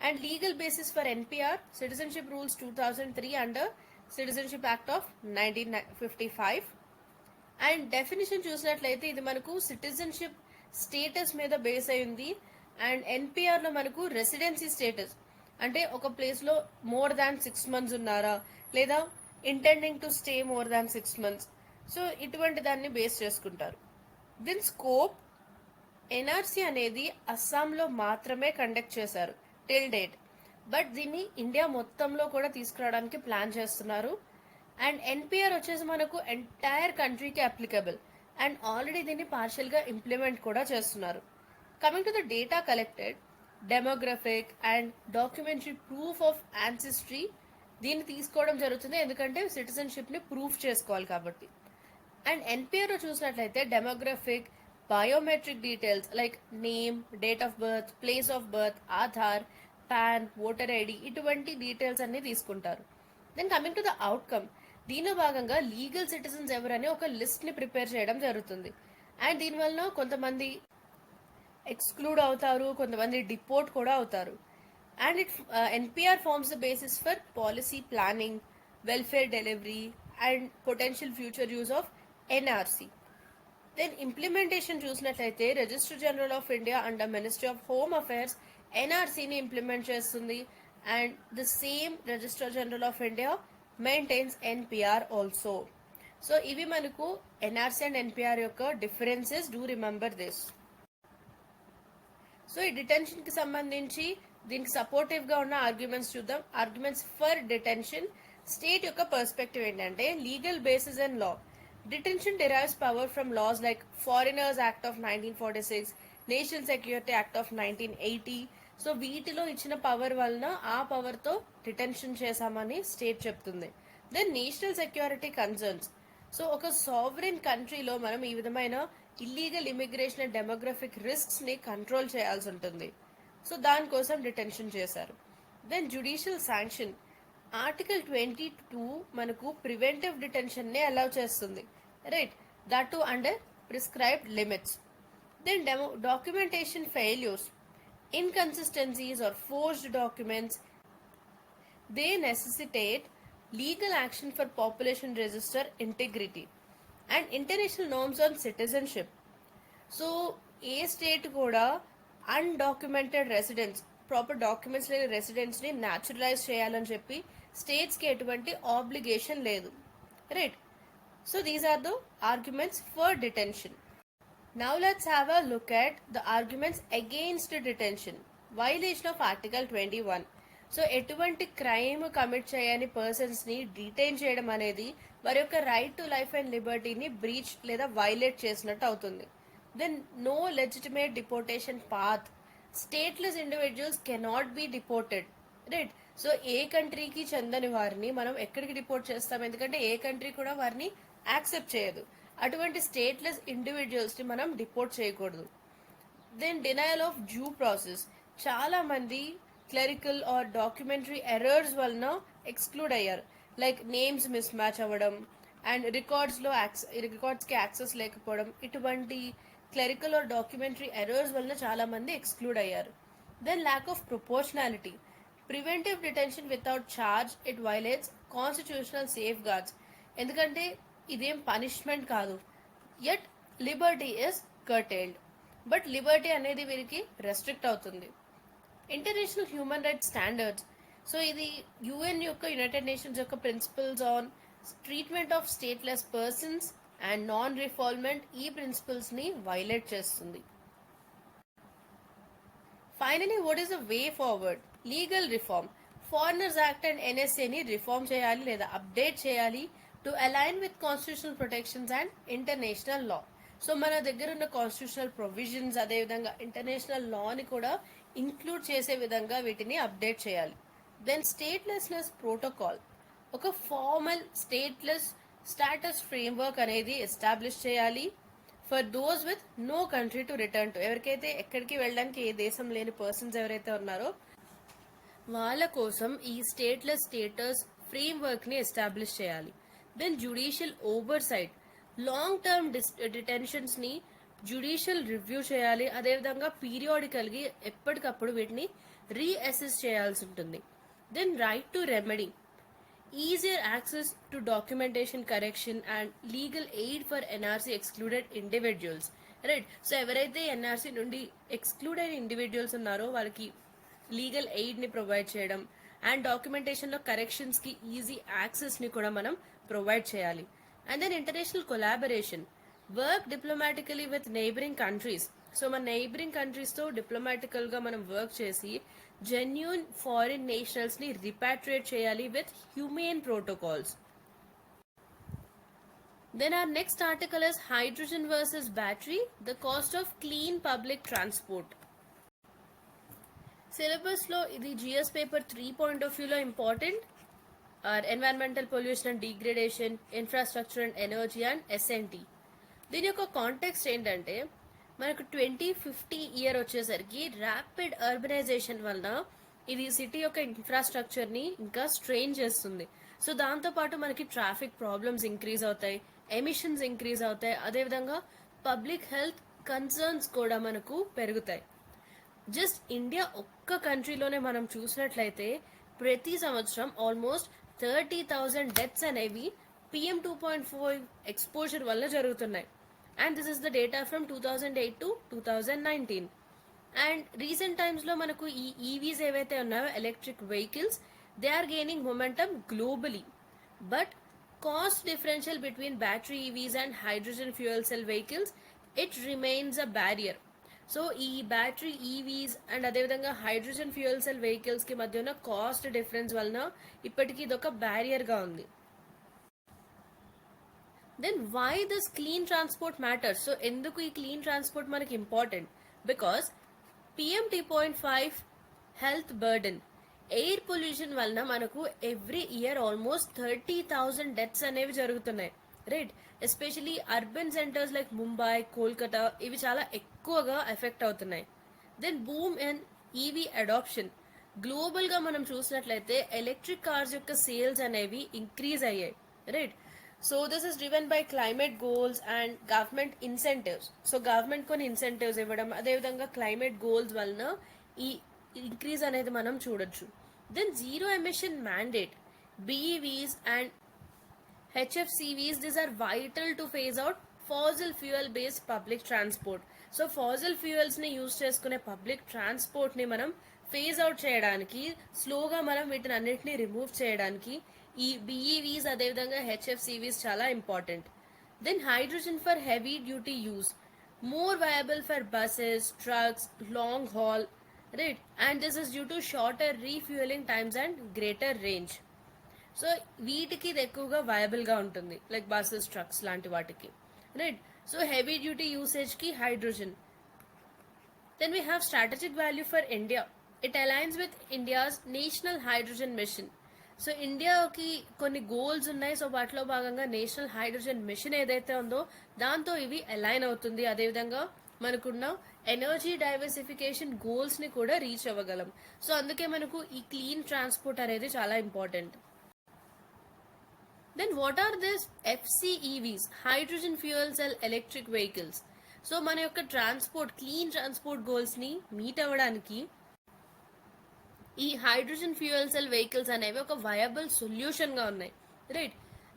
And legal basis for NPR, Citizenship Rules 2003 under Citizenship Act of 1955. And definition చూసినట్లయితే ఇది మనకు citizenship status మీద base అయింది. And ఎన్పిఆర్లో మనకు residency status అంటే ఒక ప్లేస్లో మోర్ దాన్ 6 months ఉన్నారా, లేదా intending to stay more than 6 months. So ఇటువంటి దాన్ని బేస్ చేసుకుంటారు. దీని స్కోప్, ఎన్ఆర్సీ అనేది అస్సాంలో మాత్రమే కండక్ట్ చేశారు టిల్ డేట్. బట్ దీన్ని ఇండియా మొత్తంలో కూడా తీసుకురావడానికి ప్లాన్ చేస్తున్నారు. అండ్ ఎన్పిఆర్ వచ్చేసి మనకు ఎంటైర్ కంట్రీకి అప్లికబుల్. అండ్ ఆల్రెడీ దీన్ని పార్షియల్గా ఇంప్లిమెంట్ కూడా చేస్తున్నారు. Coming to the data collected, demographic and documentary proof of ancestry దీన్ని తీసుకోవడం జరుగుతుంది, ఎందుకంటే సిటిజన్షిప్ని ప్రూఫ్ చేసుకోవాలి కాబట్టి. అండ్ ఎన్పిఆర్లో చూసినట్లయితే demographic, biometric details like name, date of birth, place of birth, Aadhaar, PAN, voter ID ఇటువంటి డీటెయిల్స్ అన్ని తీసుకుంటారు. Then coming to the outcome, దీనిలో భాగంగా లీగల్ సిటిజన్స్ ఎవరని ఒక లిస్ట్ ని ప్రిపేర్ చేయడం జరుగుతుంది. అండ్ దీనివల్ల కొంతమంది ఎక్స్క్లూడ్ అవుతారు, కొంతమంది డిపోర్ట్ కూడా అవుతారు. And NPR forms the basis for policy planning, welfare delivery and potential future use of NRC. Then implementation చూసినట్లయితే register general of India under ministry of home affairs ఎన్ఆర్సీని ఇంప్లిమెంట్ చేస్తుంది. And the same register general of India maintains NPR also. So ఇవి మనకు NRC and NPR యొక్క differences. Do remember this. So ఈ detention కి సంబంధించి దీనికి సపోర్టివ్ గా ఉన్న ఆర్గ్యుమెంట్స్ చూద్దాం. Arguments for detention. స్టేట్ యొక్క పర్స్పెక్టివ్ ఏంటంటే legal basis and law. Detention derives power from laws like Foreigners Act of 1946, National Security Act of 1980. So వీటిలో ఇచ్చిన పవర్ వలన ఆ పవర్ తో డిటెన్షన్ చేశామని స్టేట్ చెప్తుంది. Then national security concerns. So ఒక సావరెన్ కంట్రీలో మనం ఈ విధమైన illegal immigration and demographic risks ని కంట్రోల్ చేయాల్సి ఉంటుంది. సో దానికోసం డిటెన్షన్ చేశారు. Then judicial sanction. ఆర్టికల్ 22 మనకు ప్రివెంటివ్ డిటెన్షన్ ని అలౌ చేస్తుంది, right, that too under prescribed limits. Then documentation failures, inconsistencies or forged documents, they necessitate legal action for population register integrity and international norms on citizenship. So ఏ state కూడా undocumented residents, proper documents లేని residents ని naturalise చేయాలని చెప్పి states కి ఎటువంటి obligation లేదు, right. So these are the arguments for detention. Now let's have a look at the arguments against detention. Violation of Article 21. So ఎటువంటి crime commit చేయని persons ని డిటైన్ చేయడం అనేది వారి యొక్క రైట్ టు లైఫ్ అండ్ లిబర్టీని breach లేదా violate చేసినట్టు అవుతుంది. Then no legitimate deportation path. Stateless individuals cannot be deported, right. So ఏ కంట్రీకి చెందని వారిని మనం ఎక్కడికి డిపోర్ట్ చేస్తాం, ఎందుకంటే ఏ కంట్రీ కూడా వారిని యాక్సెప్ట్ చేయదు. అటువంటి స్టేట్లెస్ ఇండివిజువల్స్ ని మనం డిపోర్ట్ చేయకూడదు. Then denial of due process. చాలా మంది క్లరికల్ ఆర్ డాక్యుమెంటరీ ఎర్రర్స్ వలన ఎక్స్క్లూడ్ అయ్యారు, లైక్ నేమ్స్ మిస్ మ్యాచ్ అవ్వడం అండ్ రికార్డ్స్ కి యాక్సెస్ లేకపోవడం. ఇటువంటి క్లరికల్ ఆర్ డాక్యుమెంటరీ ఎర్రర్స్ వలన చాలా మంది ఎక్స్క్లూడ్ అయ్యారు. Then lack of proportionality. Preventive detention without charge, it violates constitutional safeguards. ఎందుకంటే ఇదేం పనిష్మెంట్ కాదు, yet liberty is curtailed, but liberty అనేది వీరికి రెస్ట్రిక్ట్ అవుతుంది. International human rights standards. So ఇది యుఎన్ యొక్క, యునైటెడ్ నేషన్స్ యొక్క principles on treatment of stateless persons and non refoulement, ఈ ప్రిన్సిపల్స్ ని వైలేట్ చేస్తుంది. Finally what is the way forward? Legal reform. Foreigners act and NSA ని reform చేయాలి లేదా update చేయాలి to align with constitutional protections and international law. So మన దగ్గర ఉన్న కాన్స్టిట్యూషనల్ ప్రొవిజన్స్ అదేవిధంగా ఇంటర్నేషనల్ లాని కూడా ఇంక్లూడ్ చేసే విధంగా వీటిని అప్డేట్ చేయాలి. Then statelessness protocol. ఒక ఫార్మల్ స్టేట్లెస్ స్టాటస్ ఫ్రేమ్వర్క్ అనేది ఎస్టాబ్లిష్ చేయాలి for those with no country to return to. ఎవరికైతే ఎక్కడికి వెళ్ళడానికి ఏ దేశం లేని పర్సన్స్ ఎవరైతే ఉన్నారో వాళ్ళ కోసం ఈ స్టేట్లెస్ స్టేటస్ ఫ్రేమ్వర్క్ ని ఎస్టాబ్లిష్ చేయాలి. Then judicial oversight. Long term detentions ని జ్యుడిషియల్ రివ్యూ చేయాలి, అదేవిధంగా పీరియాడికల్గా ఎప్పటికప్పుడు వీటిని రీఅసెస్ చేయాల్సి ఉంటుంది. Then right to remedy, easier access to documentation correction and legal aid for NRC excluded individuals. Right, so ఎవరైతే ఎన్ఆర్సీ నుండి ఎక్స్క్లూడెడ్ ఇండివిజువల్స్ ఉన్నారో వాళ్ళకి లీగల్ ఎయిడ్ని ప్రొవైడ్ చేయడం అండ్ డాక్యుమెంటేషన్లో కరెక్షన్స్కి ఈజీ యాక్సెస్ని కూడా మనం ప్రొవైడ్ చేయాలి. And then international collaboration, work diplomatically with neighbouring countries. So మన నైబరింగ్ కంట్రీస్తో డిప్లొమాటికల్గా మనం వర్క్ చేసి జెన్యూన్ ఫారిన్ నేషనల్స్ని రిపాట్రియేట్ చేయాలి with humane protocols. Then our next article is hydrogen versus battery, the cost of clean public transport. Syllabus లో ఇది GS paper 3 point of వ్యూలో important. Environmental pollution and degradation, infrastructure and energy and SNT. దీని యొక్క context ఏంటంటే మనకు 2050 year వచ్చేసరికి rapid urbanisation వలన ఇది సిటీ యొక్క ఇన్ఫ్రాస్ట్రక్చర్ని ఇంకా స్ట్రెయిన్ చేస్తుంది. సో దాంతోపాటు మనకి ట్రాఫిక్ ప్రాబ్లమ్స్ ఇంక్రీజ్ అవుతాయి, ఎమిషన్స్ ఇంక్రీజ్ అవుతాయి, అదేవిధంగా పబ్లిక్ హెల్త్ కన్సర్న్స్ కూడా మనకు పెరుగుతాయి. జస్ట్ ఇండియా ఒక్క కంట్రీలోనే మనం చూసినట్లయితే ప్రతి సంవత్సరం ఆల్మోస్ట్ 30,000 డెత్స్ అనేవి PM 2.5 ఎక్స్పోజర్ వల్ల జరుగుతున్నాయి. And this is the data from 2008 to 2019. And recent టైమ్స్లో మనకు ఈ ఈవీస్ ఏవైతే ఉన్నాయో electric vehicles, they are gaining momentum globally. But cost differential between battery EVs and hydrogen fuel cell vehicles, it remains a barrier. So ఈ battery EVs and అదేవిధంగా hydrogen fuel cell vehicles కి మధ్య ఉన్న cost difference వలన ఇప్పటికీ ఇదొక barrier గా ఉంది. Then why this clean transport matters? So ఎందుకు ఈ క్లీన్ ట్రాన్స్పోర్ట్ మనకి important? Because PM 2.5 health burden, air pollution వలన మనకు ఎవ్రీ ఇయర్ ఆల్మోస్ట్ 30,000 డెత్స్ అనేవి జరుగుతున్నాయి. Right, especially urban centres like Mumbai, Kolkata ఇవి చాలా ఎక్కువగా ఎఫెక్ట్ అవుతున్నాయి. Then boom in EV adoption, గ్లోబల్గా మనం చూసినట్లయితే ఎలక్ట్రిక్ కార్స్ యొక్క సేల్స్ అనేవి ఇంక్రీజ్ అయ్యాయి. Right, so this is driven by climate goals and government incentives. So government కొన్ని ఇన్సెంటివ్స్ ఇవ్వడం, అదేవిధంగా క్లైమేట్ గోల్స్ వలన ఈ ఇంక్రీజ్ అనేది మనం చూడొచ్చు. Than zero emission mandate, BEVs and HFCVs, these are vital to phase out fossil fuel based public transport. So fossil fuels ని use చేసుకునే పబ్లిక్ ట్రాన్స్పోర్ట్ ని మనం ఫేజ్ అవుట్ చేయడానికి, స్లోగా మనం వీటిని అన్నిటిని రిమూవ్ చేయడానికి ఈ BEVs అదేవిధంగా HFCVs చాలా important. Then hydrogen for heavy duty use, more viable for buses, trucks, long haul. Right, and this is due to shorter refuelling times and greater range. So వీటికి ఇది ఎక్కువగా వయబుల్గా ఉంటుంది, లైక్ బస్సెస్, ట్రక్స్ లాంటి వాటికి. Right, so heavy duty యూసేజ్కి hydrogen. Then we have strategic value for India. It aligns with India's national hydrogen mission. So ఇండియాకి కొన్ని goals ఉన్నాయి. సో వాటిలో భాగంగా నేషనల్ హైడ్రోజన్ మిషన్ ఏదైతే ఉందో దాంతో ఇవి అలైన్ అవుతుంది. అదేవిధంగా మనకున్న ఎనర్జీ డైవర్సిఫికేషన్ గోల్స్ ని కూడా రీచ్ అవ్వగలం. సో అందుకే మనకు ఈ క్లీన్ ట్రాన్స్పోర్ట్ అనేది చాలా important. Then what are this FCEVs, hydrogen fuel cell electric vehicles? So మన యొక్క ట్రాన్స్పోర్ట్, క్లీన్ ట్రాన్స్పోర్ట్ గోల్స్ ని మీట్ అవ్వడానికి ఈ హైడ్రోజన్ ఫ్యూయల్ సెల్ వెహికల్స్ అనేవి ఒక వయబుల్ సొల్యూషన్ గా ఉన్నాయి. Right,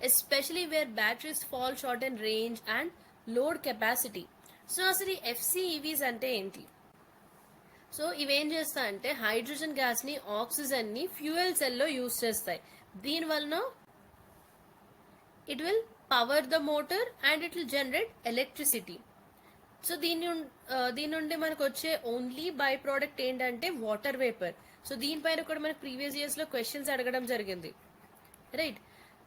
especially where batteries fall short in range and load capacity. So అసలు ఈ FCEVs అంటే ఏంటి? సో ఇవేం చేస్తాయంటే హైడ్రోజన్ గ్యాస్ ని, ఆక్సిజన్ ని ఫ్యూయల్ సెల్ లో యూజ్ చేస్తాయి. దీని వలన it will power the motor and it will generate electricity. So దీని నుండి మనకు వచ్చే ఓన్లీ బై ప్రోడక్ట్ ఏంటంటే వాటర్ వేపర్. సో దీనిపైన కూడా మనకు ప్రీవియస్ ఇయర్స్ లో క్వశ్చన్స్ అడగడం జరిగింది. రైట్,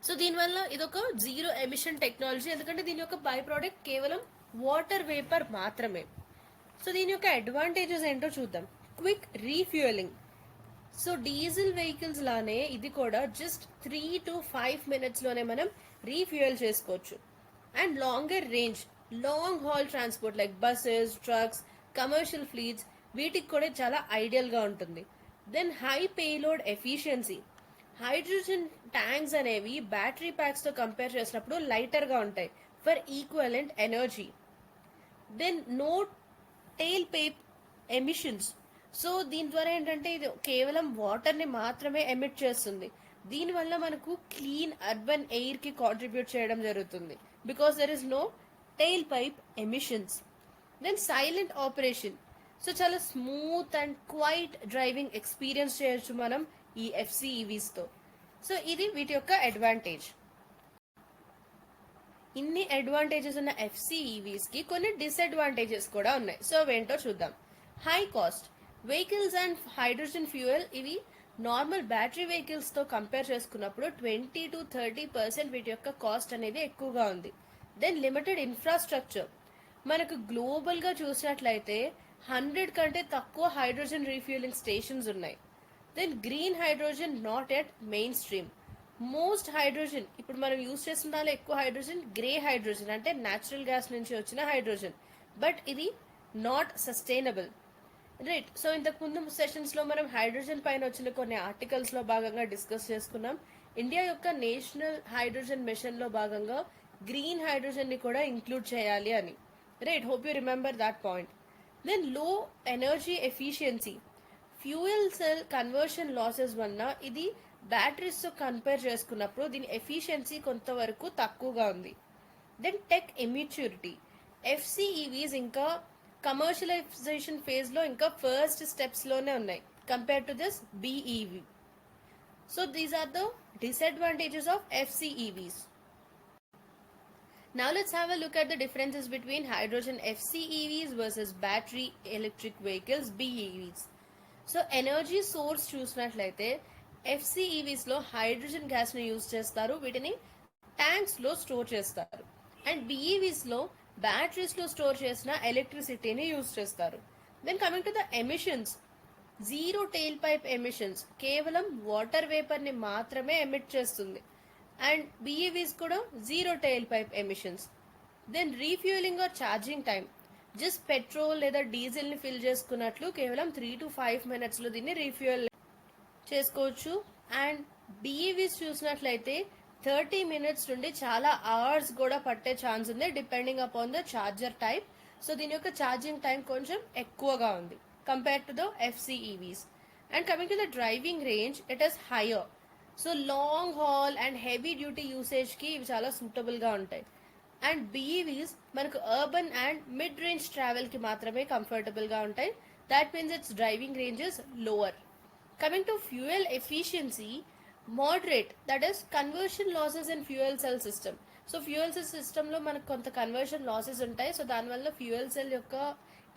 సో దీనివల్ల ఇదొక జీరో ఎమిషన్ టెక్నాలజీ, ఎందుకంటే దీని యొక్క బై ప్రోడక్ట్ కేవలం వాటర్ వేపర్ మాత్రమే. సో దీని యొక్క అడ్వాంటేజెస్ ఏంటో చూద్దాం. Quick refuelling. So diesel vehicles లానే ఇది కూడా జస్ట్ 3 to 5 minutes లోనే మనం రీఫ్యూయల్ చేసుకోవచ్చు. And longer range, long haul transport like buses, trucks, commercial fleets వీటికి కూడా చాలా ఐడియల్ గా ఉంటుంది. Then high payload efficiency. Hydrogen tanks అనేవి బ్యాటరీ ప్యాక్స్ తో కంపేర్ చేసినప్పుడు లైటర్ గా ఉంటాయి for equivalent energy. Then no tailpipe emissions. So దీని ద్వారా ఏంటంటే ఇది కేవలం వాటర్ని మాత్రమే ఎమిట్ చేస్తుంది. దీనివల్ల మనకు క్లీన్ అర్బన్ ఎయిర్కి కాంట్రిబ్యూట్ చేయడం జరుగుతుంది because there is no tailpipe emissions. Then silent operation. So చాలా smooth and quiet driving experience చేయొచ్చు మనం ఈ ఎఫ్సిఈవీస్తో. సో ఇది వీటి యొక్క అడ్వాంటేజ్. ఇన్ని అడ్వాంటేజెస్ ఉన్న ఎఫ్సిఈవీస్కి కొన్ని డిసడ్వాంటేజెస్ కూడా ఉన్నాయి. సో అవేంటో చూద్దాం. High cost. Vehicles and hydrogen fuel ఇవి నార్మల్ బ్యాటరీ వెహికల్స్తో కంపేర్ చేసుకున్నప్పుడు 20-30% వీటి యొక్క కాస్ట్ అనేది ఎక్కువగా ఉంది. Then limited infrastructure. మనకు గ్లోబల్గా చూసినట్లయితే 100 కంటే తక్కువ హైడ్రోజన్ రీఫ్యూలింగ్ స్టేషన్స్ ఉన్నాయి. Then green hydrogen not at mainstream. Most hydrogen ఇప్పుడు మనం యూజ్ చేస్తున్న దానిలో ఎక్కువ హైడ్రోజన్ గ్రే హైడ్రోజన్ అంటే న్యాచురల్ గ్యాస్ నుంచి వచ్చిన హైడ్రోజన్, బట్ ఇది నాట్ సస్టైనబుల్. రైట్. సో ఇంతకు ముందు సెషన్స్ లో మనం హైడ్రోజన్ పైన వచ్చిన కొన్ని ఆర్టికల్స్ లో భాగంగా డిస్కస్ చేసుకున్నాం. ఇండియా యొక్క నేషనల్ హైడ్రోజన్ మిషన్ లో భాగంగా గ్రీన్ హైడ్రోజన్ ని కూడా ఇంక్లూడ్ చేయాలి అని. Right. Hope you remember that point. Then low energy efficiency. Fuel cell conversion losses వల్ల ఇది బ్యాటరీస్ తో కంపేర్ చేసుకున్నప్పుడు దీని ఎఫిషియన్సీ కొంతవరకు తక్కువగా ఉంది. Then tech ఇమ్యూచ్యూరిటీ. ఎఫ్సిఈవీస్ ఇంకా కమర్షియలైజేషన్ ఫేజ్ లో ఇంకా ఫస్ట్ స్టెప్స్ లోనే ఉన్నాయి compare to this BEV. So these are the disadvantages of FCEVs. Now let's have a look at the differences between hydrogen FCEVs versus battery electric vehicles BEVs. So energy source చూసినట్లయితే FCEVs లో hydrogen gas ని use చేస్తారు, వీటిని tanks లో store చేస్తారు. And BEVs లో batteries లో store చేసిన ఎలక్ట్రిసిటీని యూజ్ చేస్తారు. Then coming to the emissions, zero tailpipe emissions, కేవలం వాటర్ వేపర్ ని మాత్రమే ఎమిట్ చేస్తుంది. అండ్ BEVs కూడా zero tailpipe emissions. Then refuelling or charging time, just petrol లేదా డీజిల్ ని ఫిల్ చేసుకున్నట్లు కేవలం 3 to 5 minutes లో దీన్ని రీఫ్యూయల్ చేసుకోవచ్చు. అండ్ BEVs చూసినట్లయితే 30 minutes నుండి చాలా అవర్స్ కూడా పట్టే ఛాన్స్ ఉంది depending upon the charger type. So దీని యొక్క ఛార్జింగ్ టైం కొంచెం ఎక్కువగా ఉంది compare to the FCEVs. And coming to the driving range, it is hire. So long hall and heavy duty usage కి ఇవి చాలా సూటబుల్ గా ఉంటాయి. అండ్ BEVs మనకు urban and mid range travel కి మాత్రమే కంఫర్టబుల్ గా ఉంటాయి. That means it's driving range is lower. Coming to fuel efficiency, moderate, that is conversion losses in fuel cell system. So fuel cell system లో మనకు కొంత conversion losses ఉంటాయి. So దానివల్ల fuel cell యొక్క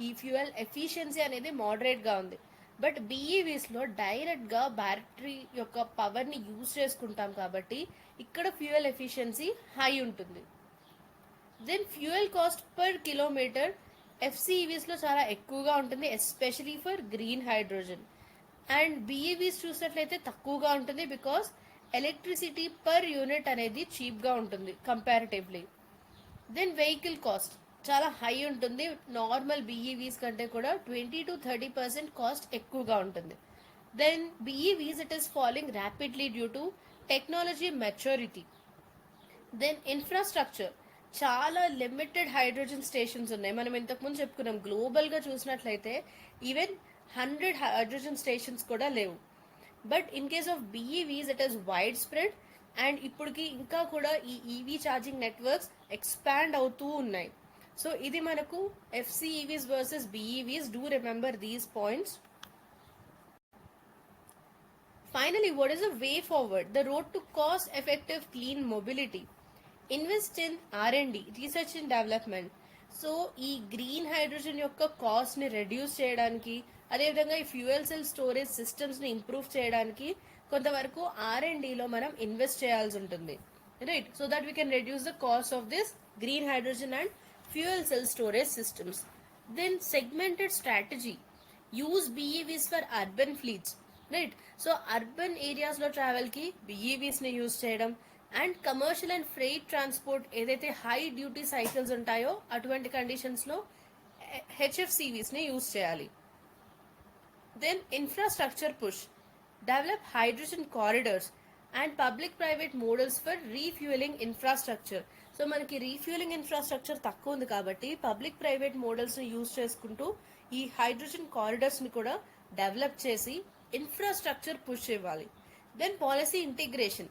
ఈ ఫ్యూయల్ ఎఫిషియన్సీ అనేది moderate గా ఉంది. బట్ BEVs లో డైరెక్ట్ గా బ్యాటరీ యొక్క పవర్ ని యూజ్ చేసుకుంటాం కాబట్టి ఇక్కడ ఫ్యూయల్ ఎఫిషియన్సీ హై ఉంటుంది. Then fuel cost per kilometer FCEVs లో చాలా ఎక్కువగా ఉంటుంది, especially for green hydrogen. And BEVs చూసినట్లయితే తక్కువగా ఉంటుంది బికాస్ ఎలక్ట్రిసిటీ పర్ యూనిట్ అనేది చీప్ గా ఉంటుంది కంపారిటివ్లీ. దెన్ వెహికల్ కాస్ట్ చాలా హై ఉంటుంది, నార్మల్ BEVs కంటే కూడా 20-30% కాస్ట్ ఎక్కువగా ఉంటుంది. Then BEVs it is following rapidly due to technology maturity. Then infrastructure, చాలా లిమిటెడ్ హైడ్రోజన్ స్టేషన్స్ ఉన్నాయి. మనం ఇంతకుముందు చెప్పుకున్నాం గ్లోబల్ గా చూసినట్లయితే ఈవెన్ 100 హైడ్రోజన్ స్టేషన్స్ కూడా లేవు. But in case of BEVs it is wide spread and ఇప్పటికి ఇంకా కూడా ఈ EV ఛార్జింగ్ నెట్వర్క్స్ ఎక్స్పాండ్ అవుతూ ఉన్నాయి. సో ఇది మనకు FCEVs versus BEVs. Do remember these points. Finally, what is the way forward? The road to cost-effective clean mobility. Invest in R&D, research and development. So ఈ green hydrogen యొక్క cost ని reduce చేయడానికి, అదేవిధంగా ఈ fuel cell storage systems ని improve చేయడానికి కొంతవరకు R&Dలో మనం ఇన్వెస్ట్ చేయాల్సి ఉంటుంది. Right. So that we can reduce the cost of this green hydrogen and fuel cell storage systems. Then segmented strategy, use BEVs for urban fleets. Right. So urban areas లో travel కి BEVs ని use చేయడం and commercial and freight transport ఏదైతే high duty cycles ఉంటాయో అటువంటి conditions లో HFCVs ని use చేయాలి. Then infrastructure push, develop hydrogen corridors. And public private models for refuelling infrastructure. So మనకి రీఫ్యూయలింగ్ ఇన్ఫ్రాస్ట్రక్చర్ తక్కువ ఉంది కాబట్టి పబ్లిక్ ప్రైవేట్ మోడల్స్ని యూజ్ చేసుకుంటూ ఈ హైడ్రోజన్ కారిడార్స్ని కూడా డెవలప్ చేసి ఇన్ఫ్రాస్ట్రక్చర్ పుష్ ఇవ్వాలి. Then policy integration,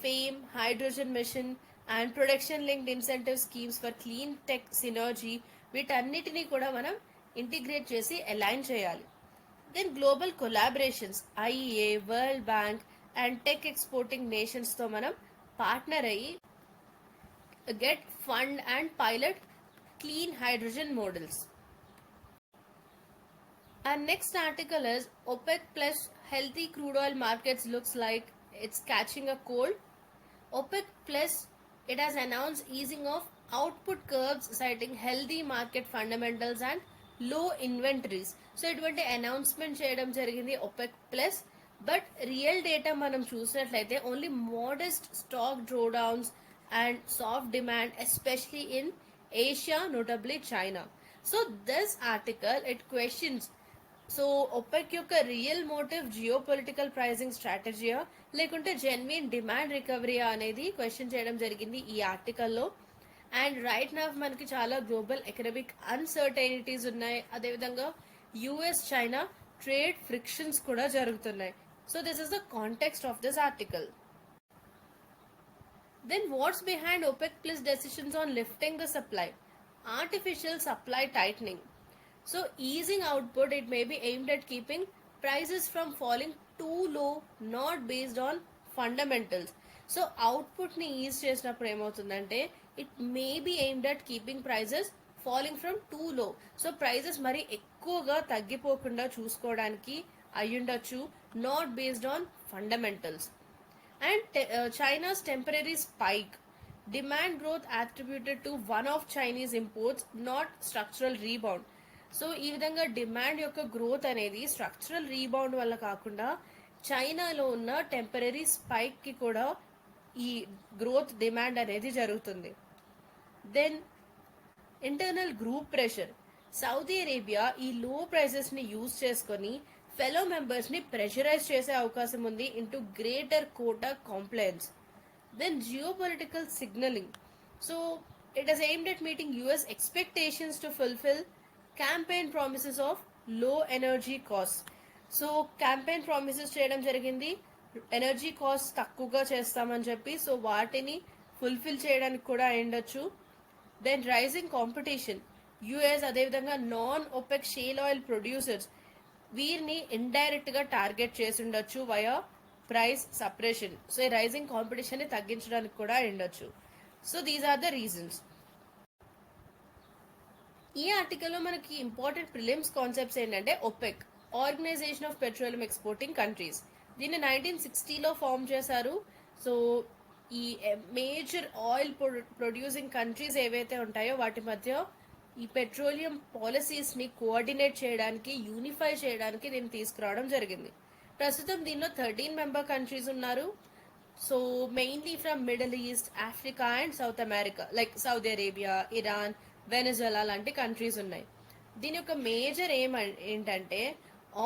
FAME, hydrogen mission and production linked incentive schemes for clean tech synergy, వీటన్నిటినీ కూడా మనం ఇంటిగ్రేట్ చేసి అలైన్ చేయాలి. Then global collaborations, IEA, world bank and tech exporting నేషన్స్తో మనం పార్ట్నర్ అయ్యి get fund and pilot clean hydrogen models. Our next article is OPEC plus healthy crude oil markets looks like it's catching a cold. OPEC plus, it has announced easing of output curbs citing healthy market fundamentals and low inventories. So ఇటువంటి announcement చేయడం జరిగింది OPEC plus, but real data మనం చూసినట్లయితే only modest stock drawdowns and soft demand, especially in Asia, notably China. So this article, it questions, so OPEC యొక్క real motive geopolitical pricing స్ట్రాటజీయా లేకుంటే genuine demand రికవరీయా అనేది question చేయడం జరిగింది ఈ ఆర్టికల్లో. And right now మనకి చాలా గ్లోబల్ ఎకనామిక్ అన్సర్టైనిటీస్ ఉన్నాయి, అదేవిధంగా యుఎస్ చైనా ట్రేడ్ ఫ్రిక్షన్స్ కూడా జరుగుతున్నాయి. So this is the context of this article. Then what's behind OPEC plus decisions on lifting the supply? Artificial supply tightening. So easing output, it may be aimed at keeping prices from falling too low, not based on fundamentals. So output ni ease చేసినప్పుడు ఏమవుతుందంటే it may be aimed at keeping prices falling from too low. So prices మరి ఎక్కువగా తగ్గిపోకుండా చూసుకోవడానికి అయ్యుండొచ్చు, not based on fundamentals. And China's temporary spike, demand growth attributed to one-off Chinese imports, not structural rebound. So ఈ విధంగా demand యొక్క growth అనేది structural rebound వల్ల కాకుండా చైనాలో ఉన్న టెంపరీ స్పైక్ కి కూడా ఈ గ్రోత్ డిమాండ్ అనేది జరుగుతుంది. Then internal group pressure, Saudi Arabia ఈ లో ప్రైసెస్ ని యూజ్ చేసుకొని ఫెలో మెంబర్స్ ని ప్రెషరైజ్ చేసే అవకాశం ఉంది into greater quota compliance. Then geopolitical signalling, so it is aimed at meeting US expectations to fulfil campaign promises of low energy cost. So campaign promises చేయడం జరిగింది, energy cost తక్కువగా చేస్తామని చెప్పి, so వాటిని ఫుల్ఫిల్ చేయడానికి కూడా అయ్యుండొచ్చు. దెన్ రైజింగ్ కాంపిటీషన్, యుఎస్ అదేవిధంగా non OPEC shale oil producers వీరిని ఇండైరెక్ట్ గా టార్గెట్ చేసి ఉండొచ్చు వయా ప్రైస్ సపరేషన్. సో ఈ రైజింగ్ కాంపిటీషన్ ని తగ్గించడానికి కూడా ఉండొచ్చు. So these are the reasons. ఈ ఆర్టికల్లో మనకి ఇంపార్టెంట్ ప్రిలిమ్స్ కాన్సెప్ట్స్ ఏంటంటే OPEC, organization of petroleum exporting countries, దీన్ని 1960లో ఫామ్ చేశారు. సో ఈ మేజర్ ఆయిల్ ప్రొడ్యూసింగ్ కంట్రీస్ ఏవైతే ఉంటాయో వాటి మధ్య ఈ పెట్రోలియం పాలసీస్ ని కోఆర్డినేట్ చేయడానికి, యూనిఫై చేయడానికి దీన్ని తీసుకురావడం జరిగింది. ప్రస్తుతం దీనిలో 13 మెంబర్ కంట్రీస్ ఉన్నారు. So mainly from Middle East, Africa and South America, like Saudi Arabia, Iran, Venezuela లాంటి కంట్రీస్ ఉన్నాయి. దీని యొక్క మేజర్ ఎయిమ్ ఏంటంటే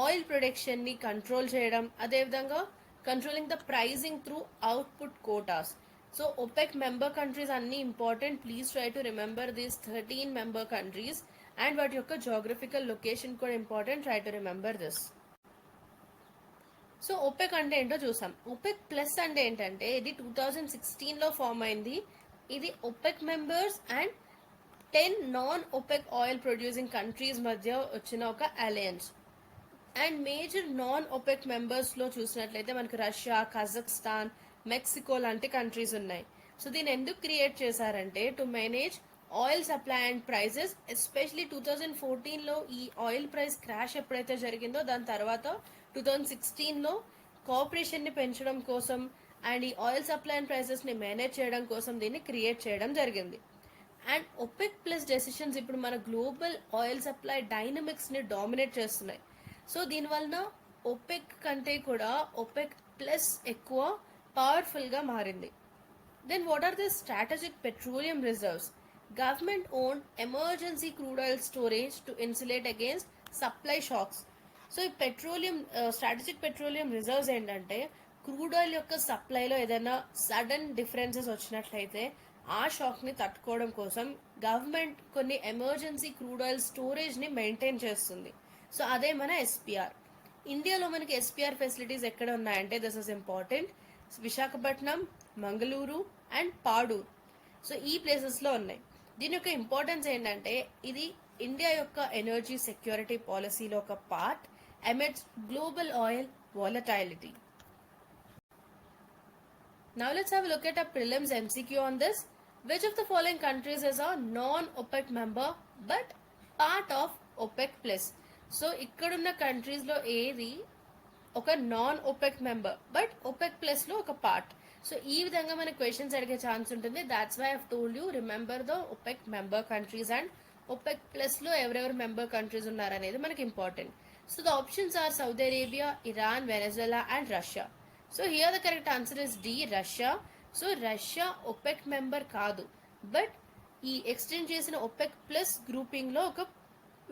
ఆయిల్ ప్రొడక్షన్ ని కంట్రోల్ చేయడం, అదేవిధంగా controlling the pricing through output quotas. So OPEC member countries అన్ని important, please try to remember these 13 member countries and వాటి యొక్క జోగ్రఫికల్ లొకేషన్ కూడా important, try to remember this. So OPEC అంటే ఏంటో చూసాం. OPEC ప్లస్ అంటే ఏంటంటే ఇది 2016లో ఫామ్ అయింది. ఇది OPEC members and 10 non OPEC oil producing countries మధ్య వచ్చిన ఒక alliance. And major non OPEC members లో చూసినట్లయితే మనకు రష్యా, కజాఖ్స్తాన్, మెక్సికో లాంటి కంట్రీస్ ఉన్నాయి. సో దీన్ని ఎందుకు క్రియేట్ చేశారంటే to manage oil supply and prices, especially 2014లో ఈ ఆయిల్ ప్రైస్ క్రాష్ ఎప్పుడైతే జరిగిందో దాని తర్వాత 2016లో కోఆపరేషన్ ని పెంచడం కోసం అండ్ ఈ ఆయిల్ సప్లై అండ్ ప్రైసెస్ ని మేనేజ్ చేయడం కోసం దీన్ని క్రియేట్ చేయడం జరిగింది. అండ్ OPEC ప్లస్ డెసిషన్స్ ఇప్పుడు మన గ్లోబల్ ఆయిల్ సప్లై డైనమిక్స్ ని డామినేట్ చేస్తున్నాయి. సో దీనివలన OPEC కంటే కూడా OPEC ప్లస్ ఎక్కువ పవర్ఫుల్ గా మారింది. Then what are the strategic petroleum reserves? Government own emergency crude oil storage to insulate against supply shocks. So ఈ పెట్రోలియం స్ట్రాటజిక్ పెట్రోలియం రిజర్వ్స్ ఏంటంటే క్రూడ్ ఆయిల్ యొక్క సప్లైలో ఏదైనా సడన్ డిఫరెన్సెస్ వచ్చినట్లయితే ఆ షాక్ని తట్టుకోవడం కోసం గవర్నమెంట్ కొన్ని ఎమర్జెన్సీ క్రూడ్ ఆయిల్ స్టోరేజ్ని మెయింటైన్ చేస్తుంది. సో అదే మన ఎస్పీఆర్. ఇండియాలో మనకి ఎస్పీఆర్ ఫెసిలిటీస్ ఎక్కడ ఉన్నాయంటే this is important, Visakhapatnam, Mangaluru and Padur. So ఈ ప్లేసెస్లో ఉన్నాయి. దీని యొక్క ఇంపార్టెన్స్ ఏంటంటే ఇది ఇండియా యొక్క ఎనర్జీ సెక్యూరిటీ పాలసీలో ఒక part amidst global oil volatility. Now let's have a look at a prelims MCQ on this. Which of the following countries is a non-OPEC member but part of OPEC plus? So ikkadunna countries lo ఏది ఒక non OPEC member but OPEC plus లో ఒక part. So ఈ విధంగా మనకి questions అడిగే chance ఉంటుంది. That's why I have told you remember the OPEC member countries and OPEC plus లో ఎవరెవరు మెంబర్ కంట్రీస్ ఉన్నారనేది మనకి important. So the options are Saudi Arabia, Iran, Venezuela and Russia. So here the correct answer is D, Russia. So Russia OPEC member కాదు, but ఈ extend చేసిన OPEC plus grouping లో ఒక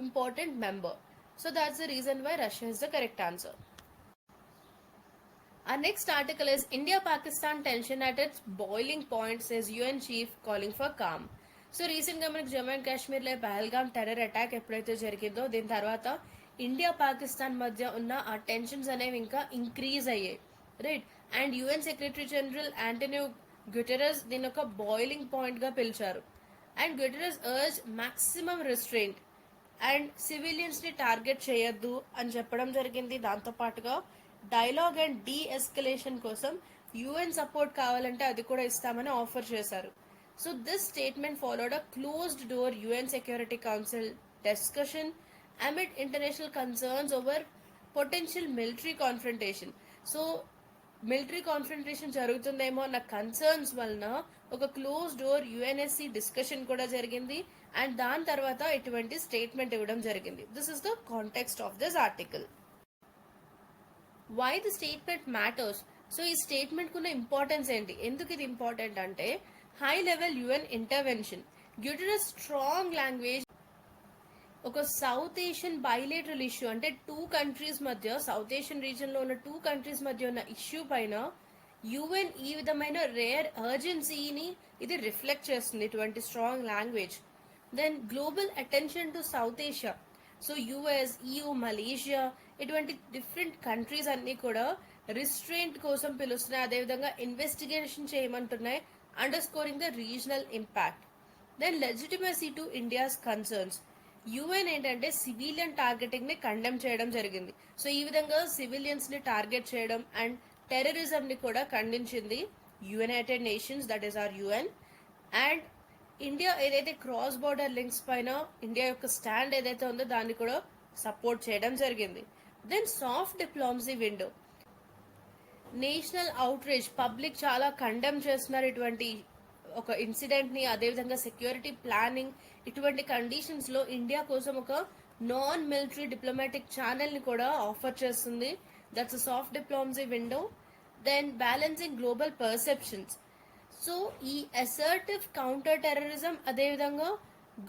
important member. So that's the reason why Russia is the correct answer. Our next article is India-Pakistan tension at its boiling point, says UN chief calling for calm. So రీసెంట్గా మనకి Jammu and కాశ్మీర్లో Pahalgam terror attack ఎప్పుడైతే జరిగిందో దీని తర్వాత India Pakistan మధ్య ఉన్న ఆ టెన్షన్స్ అనేవి ఇంకా ఇంక్రీజ్ అయ్యాయి, right. And UN secretary general Antonio Guterres దీని ఒక బాయిలింగ్ పాయింట్గా పిలిచారు. And Guterres urge maximum restraint and సివిలియన్స్ని టార్గెట్ చేయొద్దు అని చెప్పడం జరిగింది. దాంతోపాటుగా డైలాగ్ అండ్ డీ ఎస్కలేషన్ కోసం యుఎన్ సపోర్ట్ కావాలంటే అది కూడా ఇస్తామని ఆఫర్ చేశారు. So this statement followed a closed door UN Security Council discussion amid international concerns over potential military confrontation. So military confrontation జరుగుతుందేమో అన్న కన్సర్న్స్ వలన ఒక క్లోజ్ డోర్ యుఎన్ఎస్సి డిస్కషన్ కూడా జరిగింది అండ్ దాని తర్వాత ఇటువంటి స్టేట్మెంట్ ఇవ్వడం జరిగింది. This is the context of this article. Why the statement matters? So ఈ స్టేట్మెంట్ కున్న ఇంపార్టెన్స్ ఏంటి, ఎందుకు ఇది ఇంపార్టెంట్ అంటే high level UN intervention, Guterres strong language, ఒక సౌత్ ఏషియన్ బైలేటరల్ ఇష్యూ అంటే టూ కంట్రీస్ మధ్య, సౌత్ ఏషియన్ రీజన్ లో ఉన్న టూ కంట్రీస్ మధ్య ఉన్న ఇష్యూ పైన యుఎన్ ఈ విధమైన రేర్ అర్జెన్సీని ఇది రిఫ్లెక్ట్ చేస్తుంది, ఇటువంటి strong language. Then global attention to South Asia, so US, EU, Malaysia ఇటువంటి డిఫరెంట్ కంట్రీస్ అన్ని కూడా రిస్ట్రెయింట్ కోసం పిలుస్తున్నాయి, అదేవిధంగా ఇన్వెస్టిగేషన్ చేయమంటున్నాయి, underscoring the regional impact. Then legitimacy to India's concerns, UN ఏంటంటే సివిలియన్ టార్గెటింగ్ ని కండెమ్ చేయడం జరిగింది. సో ఈ విధంగా సివిలియన్స్ ని టార్గెట్ చేయడం అండ్ టెర్రరిజం ని కూడా ఖండించింది United Nations, that is or UN. And India ఏదైతే క్రాస్ బోర్డర్ లింక్స్ పైన ఇండియా యొక్క స్టాండ్ ఏదైతే ఉందో దాన్ని కూడా సపోర్ట్ చేయడం జరిగింది. Then soft diplomacy window, national outreach, public చాలా కండెమ్ చేస్తున్నారు ఇటువంటి ఒక ఇన్సిడెంట్ ని, అదేవిధంగా సెక్యూరిటీ ప్లానింగ్ ఇటువంటి కండిషన్స్ లో ఇండియా కోసం ఒక నాన్ మిలిటరీ డిప్లొమాటిక్ ఛానల్ ని కూడా ఆఫర్ చేస్తుంది, that's a soft diplomacy window. Then balancing global perceptions, so ఈ అసర్టివ్ కౌంటర్ టెర్రరిజం అదేవిధంగా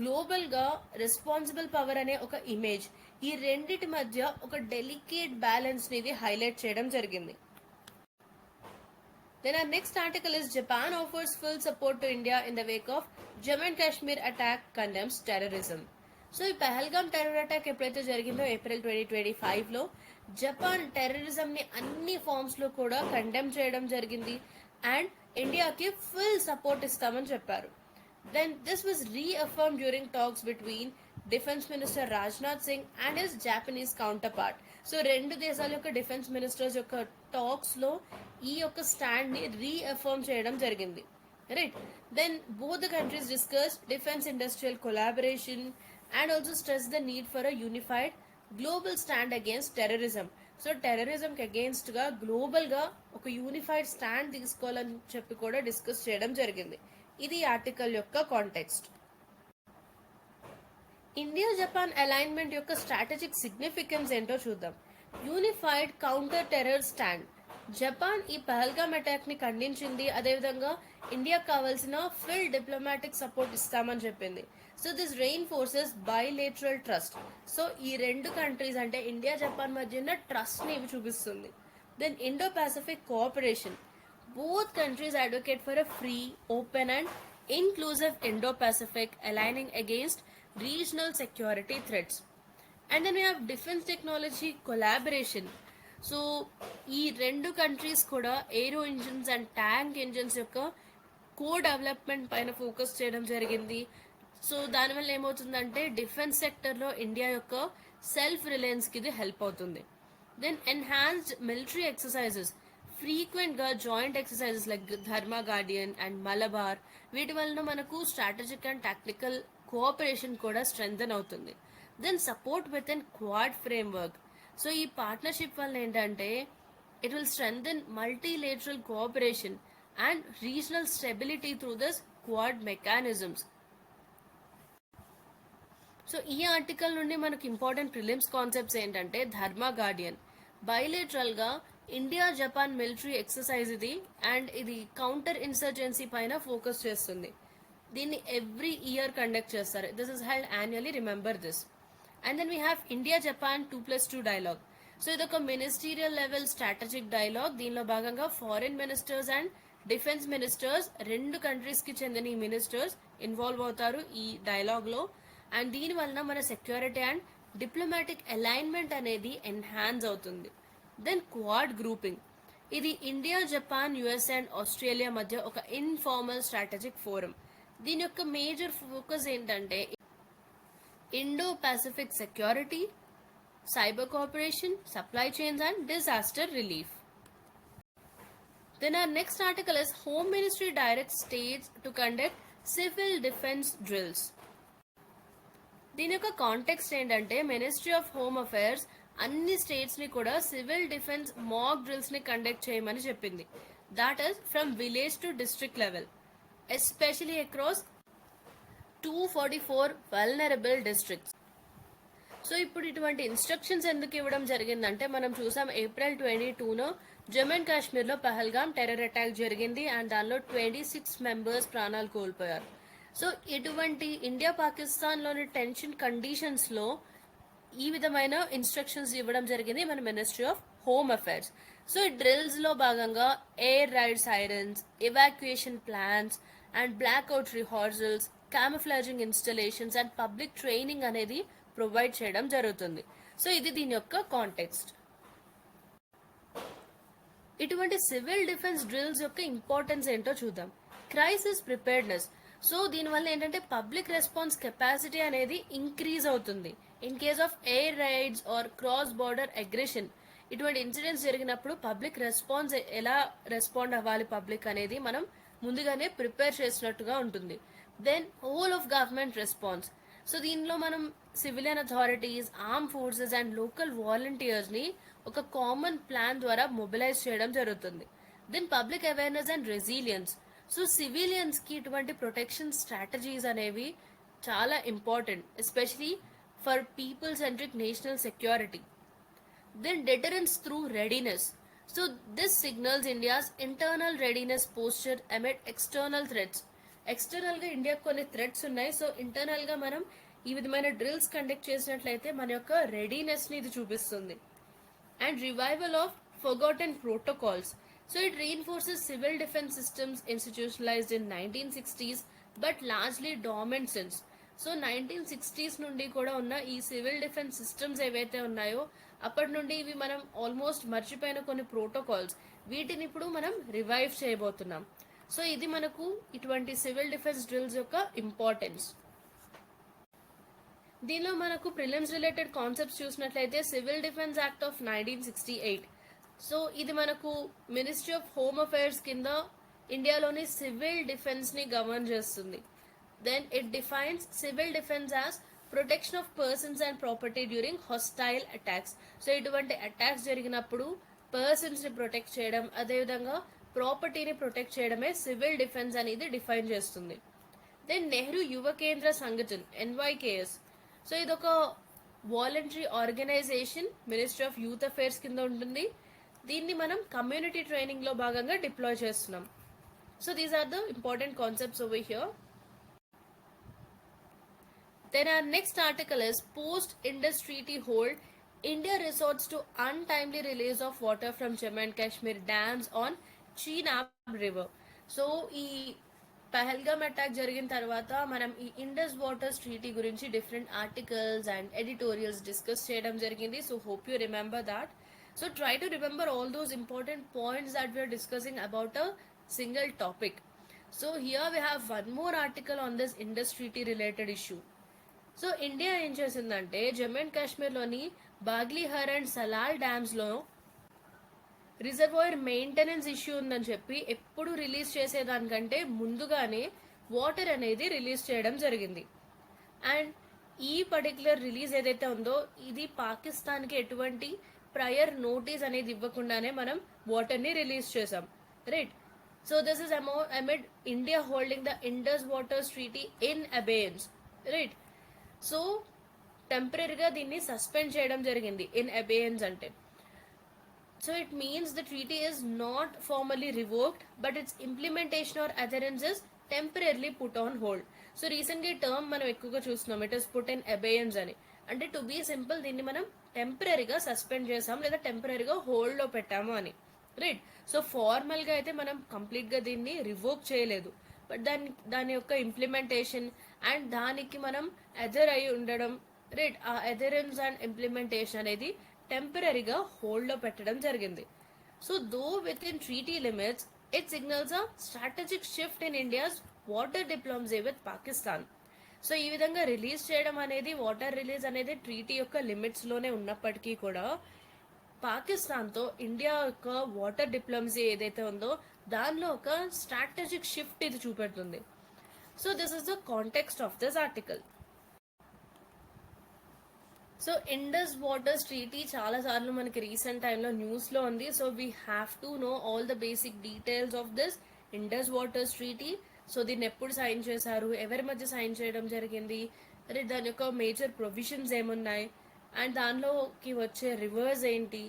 గ్లోబల్ గా రెస్పాన్సిబుల్ పవర్ అనే ఒక ఇమేజ్, ఈ రెండిటి మధ్య ఒక డెలికేట్ బ్యాలెన్స్ ని ఇది హైలైట్ చేయడం జరిగింది. Then our next article is Japan offers full support to India in the wake of Jammu and Kashmir attack, condemns terrorism. So ఈ పహల్గామ్ టెర్రర్ అటాక్ ఎప్పుడైతే జరిగిందో ఏప్రిల్ 2025 లో జపాన్ టెర్రరిజం ని అన్ని ఫార్మ్స్ లో కూడా కండెమ్ చేయడం జరిగింది అండ్ ఇండియాకి ఫుల్ సపోర్ట్ ఇస్తామని చెప్పారు. Then this was reaffirm during talks between defence minister Rajnath Singh and his Japanese counterpart. So రెండు దేశాల యొక్క డిఫెన్స్ మినిస్టర్స్ యొక్క టాక్స్ లో ఈ యొక్క స్టాండ్ ని రీఅఫర్మ్ చేయడం జరిగింది, right. Then both the countries discuss defence industrial collaboration and also stress the need for a unified global stand against terrorism. So terrorism కి అగేన్స్ట్ గా గ్లోబల్ గా ఒక యూనిఫైడ్ స్టాండ్ తీసుకోవాలని చెప్పి కూడా డిస్కస్ చేయడం జరిగింది. ఇది ఆర్టికల్ యొక్క కాంటెక్స్ట్. ఇండియా జపాన్ అలైన్మెంట్ యొక్క స్ట్రాటజిక్ సిగ్నిఫికెన్స్ ఏంటో చూద్దాం. Unified counter terror stand, Japan ఈ పహల్గామ్ అటాక్ ని ఖండించింది, అదేవిధంగా ఇండియాకు కావాల్సిన ఫుల్ డిప్లొమాటిక్ సపోర్ట్ ఇస్తామని చెప్పింది. So this reinforces bilateral trust, so ఈ రెండు కంట్రీస్ అంటే ఇండియా జపాన్ మధ్య ఉన్న ట్రస్ట్ ని ఇవి చూపిస్తుంది. Then Indo-Pacific cooperation. Both countries advocate for a free, open and inclusive Indo-Pacific, aligning against regional security threats. And then we have defense technology collaboration. So ఈ రెండు కంట్రీస్ కూడా ఏరో engines and tank engines యొక్క కో development పైన focus చేయడం జరిగింది. So దానివల్ల ఏమవుతుందంటే defence సెక్టర్లో ఇండియా యొక్క సెల్ఫ్ రిలయన్స్కి ఇది హెల్ప్ అవుతుంది. దెన్ ఎన్హాన్స్డ్ మిలిటరీ ఎక్సర్సైజెస్, ఫ్రీక్వెంట్గా joint exercises like Dharma Guardian and Malabar, వీటి వలన మనకు స్ట్రాటజిక్ అండ్ టాక్టికల్ కోఆపరేషన్ కూడా స్ట్రెంగ్థన్ అవుతుంది. Then support with in Quad framework. So ఈ పార్ట్నర్షిప్ వల్ల ఏంటంటే it will strengthen multilateral cooperation and regional stability through this Quad mechanisms. So ఈ article నుండి మనకు ఇంపార్టెంట్ ప్రిలిమ్స్ కాన్సెప్ట్స్ ఏంటంటే ధర్మా గార్డియన్ బైలేటరల్గా ఇండియా జపాన్ మిలిటరీ ఎక్సర్సైజ్ ఇది, అండ్ ఇది కౌంటర్ ఇన్సర్జెన్సీ పైన ఫోకస్ చేస్తుంది. దీన్ని ఎవ్రీ ఇయర్ కండక్ట్ చేస్తారు. This is held annually, remember this. And then we have India Japan 2+2 dialogue. So ఇది ఒక మినిస్టీరియల్ లెవెల్ స్ట్రాటజిక్ డైలాగ్. దీనిలో భాగంగా foreign ministers and defence ministers, రెండు కంట్రీస్కి చెందిన ఈ మినిస్టర్స్ ఇన్వాల్వ్ అవుతారు ఈ డైలాగ్లో. అండ్ దీని వలన మన సెక్యూరిటీ అండ్ డిప్లొమాటిక్ అలైన్మెంట్ అనేది ఎన్హాన్స్ అవుతుంది. దెన్ క్వాడ్ గ్రూపింగ్, ఇది India Japan US and Australia మధ్య ఒక ఇన్ఫార్మల్ స్ట్రాటజిక్ ఫోరం. దీని యొక్క మేజర్ ఫోకస్ ఏంటంటే Indo Pacific security, cyber cooperation, supply chains and disaster relief. Then our next article is Home Ministry directs states to conduct civil defense drills. దీని యొక్క context ఏంటంటే ministry of home affairs అన్ని స్టేట్స్ని కూడా civil defence మాక్ డ్రిల్స్ని conduct చేయమని చెప్పింది. That is from village to district level, especially across 244 vulnerable districts. So ఇప్పుడు ఇటువంటి instructions ఎందుకు ఇవ్వడం జరిగిందంటే మనం చూసాం April 22 జమ్మూ అండ్ కాశ్మీర్లో పహల్గామ్ టెర్రర్ అటాక్ జరిగింది అండ్ దానిలో 26 మెంబర్స్ ప్రాణాలు కోల్పోయారు. సో ఇటువంటి ఇండియా పాకిస్తాన్లోని టెన్షన్ కండిషన్స్లో ఈ విధమైన ఇన్స్ట్రక్షన్స్ ఇవ్వడం జరిగింది మన ministry of home affairs. So ఈ డ్రిల్స్లో భాగంగా air raid sirens, evacuation plans and blackout rehearsals, camouflaging installations and public training అనేది ప్రొవైడ్ చేయడం జరుగుతుంది. సో ఇది దీని యొక్క కాంటెక్స్ట్. ఇటువంటి సివిల్ డిఫెన్స్ డ్రిల్స్ యొక్క ఇంపార్టెన్స్ ఏంటో చూద్దాం. క్రైసిస్ ప్రిపేర్డ్నెస్, సో దీనివల్ల ఏంటంటే పబ్లిక్ రెస్పాన్స్ కెపాసిటీ అనేది ఇంక్రీజ్ అవుతుంది. In case of air raids or cross border aggression, ఇటువంటి ఇన్సిడెంట్స్ జరిగినప్పుడు పబ్లిక్ రెస్పాన్స్ ఎలా రెస్పాండ్ అవ్వాలి పబ్లిక్ అనేది మనం ముందుగానే ప్రిపేర్ చేసినట్టుగా ఉంటుంది. Then whole of government response, so దీనిలో మనం civilian authorities, arm forces and local వాలంటీర్స్ని ఒక కామన్ ప్లాన్ ద్వారా మొబిలైజ్ చేయడం జరుగుతుంది. Then public awareness and resilience, so సివిలియన్స్కి ఇటువంటి ప్రొటెక్షన్ స్ట్రాటజీస్ అనేవి చాలా important, especially for people centric national security. Then deterrence through readiness. So this signals India's internal readiness posture amid external threats. ఎక్స్టర్నల్గా ఇండియాకు కొన్ని threats ఉన్నాయి. So ఇంటర్నల్గా మనం ఈ విధమైన డ్రిల్స్ కండక్ట్ చేసినట్లయితే మన యొక్క రెడీనెస్ని ఇది చూపిస్తుంది. And revival of forgotten protocols, so it reinforces civil defence systems institutionalised in 1960s but largely dormant since. So 1960s నుండి కూడా ఉన్న ఈ సివిల్ డిఫెన్స్ సిస్టమ్స్ ఏవైతే ఉన్నాయో అప్పటి నుండి ఇవి మనం ఆల్మోస్ట్ మర్చిపోయిన కొన్ని ప్రోటోకాల్స్, వీటిని ఇప్పుడు మనం రివైవ్ చేయబోతున్నాం. సో ఇది మనకు ఇటువంటి సివిల్ డిఫెన్స్ డ్రిల్స్ యొక్క ఇంపార్టెన్స్. దీనిలో మనకు ప్రిలిమ్స్ రిలేటెడ్ కాన్సెప్ట్స్ చూసినట్లయితే civil defence act of 1968. So ఇది మనకు మినిస్ట్రీ ఆఫ్ హోమ్ అఫైర్స్ కింద ఇండియాలోని సివిల్ డిఫెన్స్ని గవర్న్ చేస్తుంది. Then it defines civil defense as protection of persons and property during hostile attacks. So ఇటువంటి అటాక్స్ జరిగినప్పుడు పర్సన్స్ ని protect చేయడం, అదేవిధంగా ప్రాపర్టీని ప్రొటెక్ట్ చేయడమే సివిల్ డిఫెన్స్ అనేది డిఫైన్ చేస్తుంది. Then Nehru Yuva Kendra Sangathan NYKS, so ఇదొక voluntary organization ministry of youth affairs కింద ఉంటుంది. దీన్ని మనం కమ్యూనిటీ ట్రైనింగ్ లో భాగంగా డిప్లాయ్ చేస్తున్నాం. So these are the important concepts over here. Then our next article is Post-Indus Treaty Hold India resorts to untimely release of water from Jammu and Kashmir dams on Chenab River. So ఈ Pahalgam attack జరిగిన తర్వాత మనం ఈ Indus Waters Treaty గురించి different articles and editorials discuss చేయడం జరిగింది. So hope you remember that. So try to remember all those important points that we're discussing about a single topic. So here we have one more article on this Indus treaty related issue. So India ఏం చేసిందంటే Jammu and కాశ్మీర్లోని Baglihar and Salal డ్యామ్స్లో reservoir maintenance issue ఉందని చెప్పి ఎప్పుడు release చేసేదానికంటే ముందుగానే water అనేది release చేయడం జరిగింది. అండ్ ఈ పర్టికులర్ రిలీజ్ ఏదైతే ఉందో ఇది పాకిస్తాన్కి ఎటువంటి ప్రయర్ నోటీస్ అనేది ఇవ్వకుండానే మనం వాటర్ని రిలీజ్ చేసాం, right? So this is amid India holding the Indus Waters Treaty in abeyance, right? So టెంపరీగా దీన్ని సస్పెండ్ చేయడం జరిగింది. ఇన్ అబేయన్స్ అంటే so it means the treaty is not formally revoked but its implementation or adherence is temporarily put on hold. So రీసెంట్గా ఈ term మనం ఎక్కువగా చూస్తున్నాం, it is put in abeyance అని. అంటే టు బీ సింపుల్ దీన్ని మనం టెంపరీగా సస్పెండ్ చేసాం లేదా టెంపరీగా హోల్డ్లో పెట్టాము అని, రైట్? సో ఫార్మల్గా అయితే మనం కంప్లీట్గా దీన్ని రివోక్ చేయలేదు, బట్ దాని యొక్క ఇంప్లిమెంటేషన్ అండ్ దానికి మనం ఎదర్ అయి ఉండడం, రైట్? ఆ ఎదరెన్స్ అండ్ ఇంప్లిమెంటేషన్ అనేది టెంపరీగా హోల్డ్లో పెట్టడం జరిగింది. So though with in treaty limits it signals a strategic shift in India's water diplomacy with Pakistan. So ఈ విధంగా రిలీజ్ చేయడం అనేది, వాటర్ రిలీజ్ అనేది ట్రీటీ యొక్క లిమిట్స్లోనే ఉన్నప్పటికీ కూడా పాకిస్తాన్తో ఇండియా యొక్క వాటర్ డిప్లొమసీ ఏదైతే ఉందో దానిలో ఒక స్ట్రాటజిక్ షిఫ్ట్ ఇది చూపెడుతుంది. So this is the context of this article. So Indus Waters treaty చాలా సార్లు మనకి రీసెంట్ టైంలో న్యూస్లో ఉంది. So we have to know all the basic details of this Indus Waters Treaty. So దీన్ని ఎప్పుడు సైన్ చేశారు, ఎవరి మధ్య సైన్ చేయడం జరిగింది, అరే దాని యొక్క మేజర్ ప్రొవిజన్స్ ఏమున్నాయి, అండ్ దానిలోకి వచ్చే రివర్స్ ఏంటి,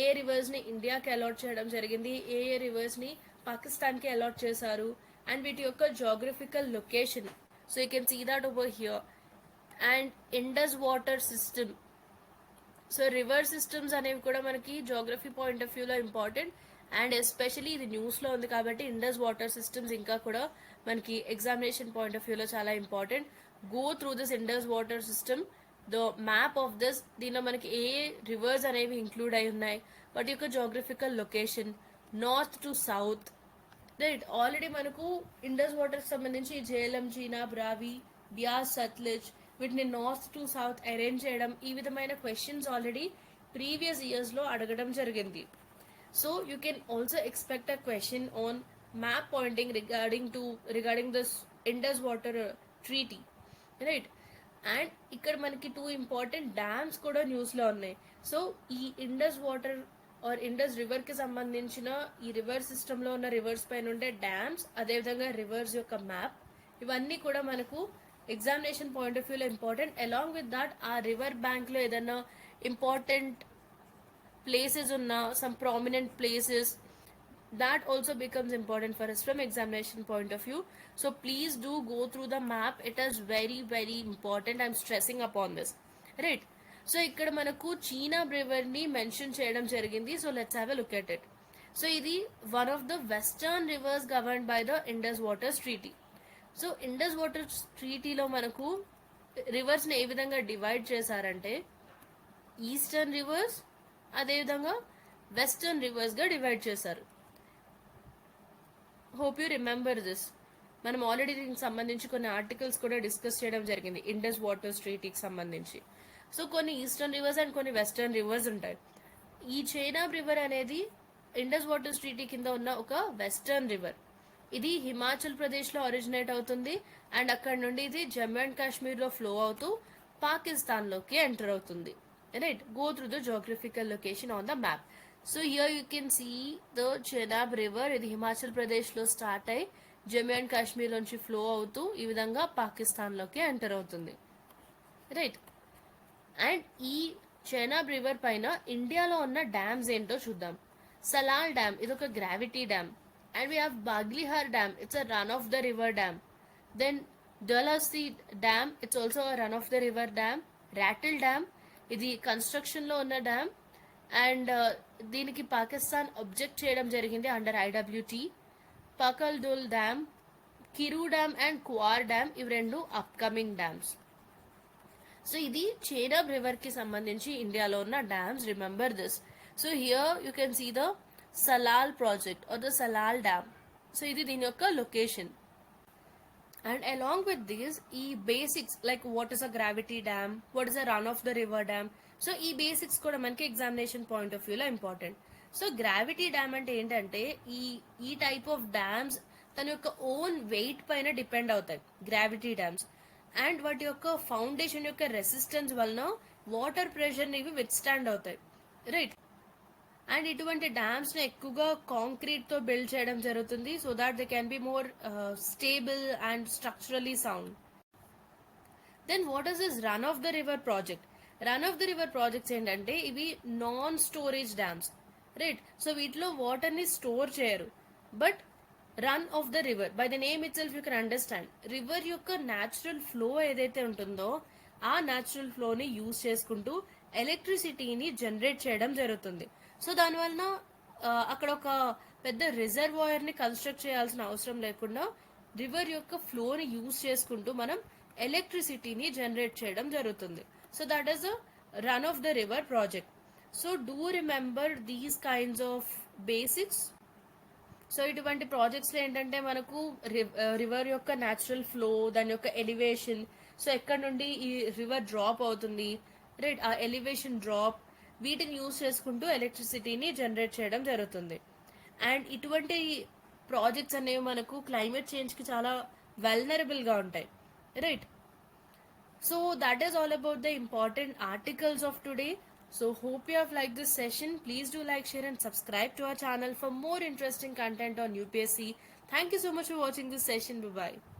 ఏ రివర్స్ని ఇండియాకి అలాట్ చేయడం జరిగింది, ఏ రివర్స్ని పాకిస్తాన్కి అలాట్ చేశారు, అండ్ వీటి యొక్క geographical location. So you can see that over here. And Indus water system. So river systems అనేవి కూడా మనకి జాగ్రఫీ పాయింట్ ఆఫ్ వ్యూలో ఇంపార్టెంట్, అండ్ ఎస్పెషలీ ఇది న్యూస్లో ఉంది కాబట్టి ఇండస్ వాటర్ సిస్టమ్స్ ఇంకా కూడా మనకి ఎగ్జామినేషన్ పాయింట్ ఆఫ్ వ్యూలో చాలా important. Go through this Indus water system, the map of this. దీనిలో మనకి ఏ రివర్స్ అనేవి ఇంక్లూడ్ అయి ఉన్నాయి, వాటి యొక్క geographical location, north to south, right? Already మనకు ఇండస్ వాటర్కి సంబంధించి జేలం, చీనాబ్, రావి, బియాస్, సత్లెజ్ వీటిని నార్త్ టు సౌత్ అరేంజ్ చేయడం, ఈ విధమైన క్వశ్చన్స్ ఆల్రెడీ ప్రీవియస్ ఇయర్స్లో అడగడం జరిగింది. So you can also expect a question on map pointing regarding this Indus water treaty, right? And ఇక్కడ మనకి 2 ఇంపార్టెంట్ డ్యామ్స్ కూడా న్యూస్లో ఉన్నాయి. సో ఈ ఇండస్ వాటర్ ఆర్ ఇండస్ రివర్కి సంబంధించిన ఈ రివర్ సిస్టంలో ఉన్న రివర్స్ పైన ఉండే డ్యామ్స్, అదేవిధంగా రివర్స్ యొక్క మ్యాప్, ఇవన్నీ కూడా మనకు ఎగ్జామినేషన్ పాయింట్ ఆఫ్ వ్యూలో ఇంపార్టెంట్. అలాంగ్ విత్ దాట్ ఆ రివర్ బ్యాంక్లో ఏదైనా ఇంపార్టెంట్ ప్లేసెస్ ఉన్న some prominent places, that also becomes important for us from examination point of view. So please do go through the map. It is very very important. I'm stressing upon this, right? So ఇక్కడ మనకు Chenab river ని mention చేయడం జరిగింది. So let's have a look at it. So ఇది one of the western rivers governed by the Indus Waters Treaty. So Indus Waters ట్రీటీలో మనకు రివర్స్ని ఏ విధంగా డివైడ్ చేశారంటే ఈస్టర్న్ రివర్స్, అదేవిధంగా వెస్టర్న్ రివర్స్గా డివైడ్ చేశారు. Hope you remember this. మనం ఆల్రెడీ దీనికి సంబంధించి కొన్ని ఆర్టికల్స్ కూడా డిస్కస్ చేయడం జరిగింది ఇండస్ వాటర్స్ ట్రీటీకి సంబంధించి. సో కొన్ని ఈస్టర్న్ రివర్స్ అండ్ కొన్ని వెస్టర్న్ రివర్స్ ఉంటాయి. ఈ చైనాబ్ రివర్ అనేది ఇండస్ వాటర్స్ ట్రీటీ కింద ఉన్న ఒక వెస్టర్న్ రివర్. ఇది హిమాచల్ ప్రదేశ్లో ఒరిజినేట్ అవుతుంది అండ్ అక్కడ నుండి ఇది జమ్మూ అండ్ కాశ్మీర్లో ఫ్లో అవుతూ పాకిస్తాన్లోకి ఎంటర్ అవుతుంది, right? Go through the geographical location on the map. So here you can see the Chenab river. ఇది హిమాచల్ ప్రదేశ్లో స్టార్ట్ అయ్యి జమ్మూ అండ్ కాశ్మీర్ నుంచి ఫ్లో అవుతూ ఈ విధంగా పాకిస్తాన్లోకి ఎంటర్ అవుతుంది, రైట్? అండ్ ఈ చెనాబ్ రివర్ పైన ఇండియాలో ఉన్న డ్యామ్స్ ఏంటో చూద్దాం. సలాల్ డ్యామ్, ఇది ఒక gravity dam. And we have Baglihar dam, it's a run of the river dam. Then Dalhousie dam, it's also a run of the river dam. Rattle dam, ఇది కన్స్ట్రక్షన్లో ఉన్న డ్యామ్ అండ్ దీనికి పాకిస్తాన్ అబ్జెక్ట్ చేయడం జరిగింది under IWT. Pakal Dul dam, Kiru dam and Kwar dam ఇవి రెండు upcoming dams. So ఇది చేనాబ్ river కి సంబంధించి ఇండియాలో ఉన్న dams. Remember this. So here you can see the Salal project or the Salal dam. So ఇది దీని యొక్క location. And along with this ఈ basics like what is a gravity dam, what is a run of the river dam, so ఈ basics కూడా మనకి examination point of వ్యూలో important. So gravity dam అంటే ఏంటంటే ఈ టైప్ ఆఫ్ డ్యామ్స్ తన యొక్క ఓన్ వెయిట్ పైన డిపెండ్ అవుతాయి గ్రావిటీ డ్యామ్స్. అండ్ వాటి యొక్క ఫౌండేషన్ యొక్క రెసిస్టెన్స్ వలన వాటర్ ప్రెషర్ని ఇవి విత్స్టాండ్ అవుతాయి, రైట్. అండ్ ఇటువంటి డ్యామ్స్ ని ఎక్కువగా కాంక్రీట్ తో బిల్డ్ చేయడం జరుగుతుంది so that they can be more stable and structurally sound. Then what is this run of the river project? Run of the river projects ఏంటంటే ఇవి non storage dams, right. So వీటిలో water ని store చేయరు, but run of the river by the name itself you can understand. రివర్ యొక్క natural flow ఏదైతే ఉంటుందో ఆ న్యాచురల్ ఫ్లోని యూజ్ చేసుకుంటూ ఎలక్ట్రిసిటీని జనరేట్ చేయడం జరుగుతుంది. సో దానివలన అక్కడ ఒక పెద్ద రిజర్వాయర్ ని కన్స్ట్రక్ట్ చేయాల్సిన అవసరం లేకుండా రివర్ యొక్క ఫ్లోని యూజ్ చేసుకుంటూ మనం ఎలక్ట్రిసిటీని జనరేట్ చేయడం జరుగుతుంది. So that is a run of the river project. So do remember these kinds of basics. So ఇటువంటి ప్రాజెక్ట్స్ లో ఏంటంటే మనకు రివర్ యొక్క న్యాచురల్ ఫ్లో, దాని యొక్క ఎలివేషన్, సో ఎక్కడ నుండి ఈ రివర్ డ్రాప్ అవుతుంది, రైట్, ఆ ఎలివేషన్ డ్రాప్, వీటిని యూజ్ చేసుకుంటూ ఎలక్ట్రిసిటీని జనరేట్ చేయడం జరుగుతుంది. అండ్ ఇటువంటి ప్రాజెక్ట్స్ అనేవి మనకు క్లైమేట్ చేంజ్కి చాలా వెల్నరబుల్గా ఉంటాయి, right. So that is all about the important articles of today. So hope you have liked this session. Please do like, share and subscribe to our channel for more interesting content on UPSC. Thank you so much for watching this session. Bye bye.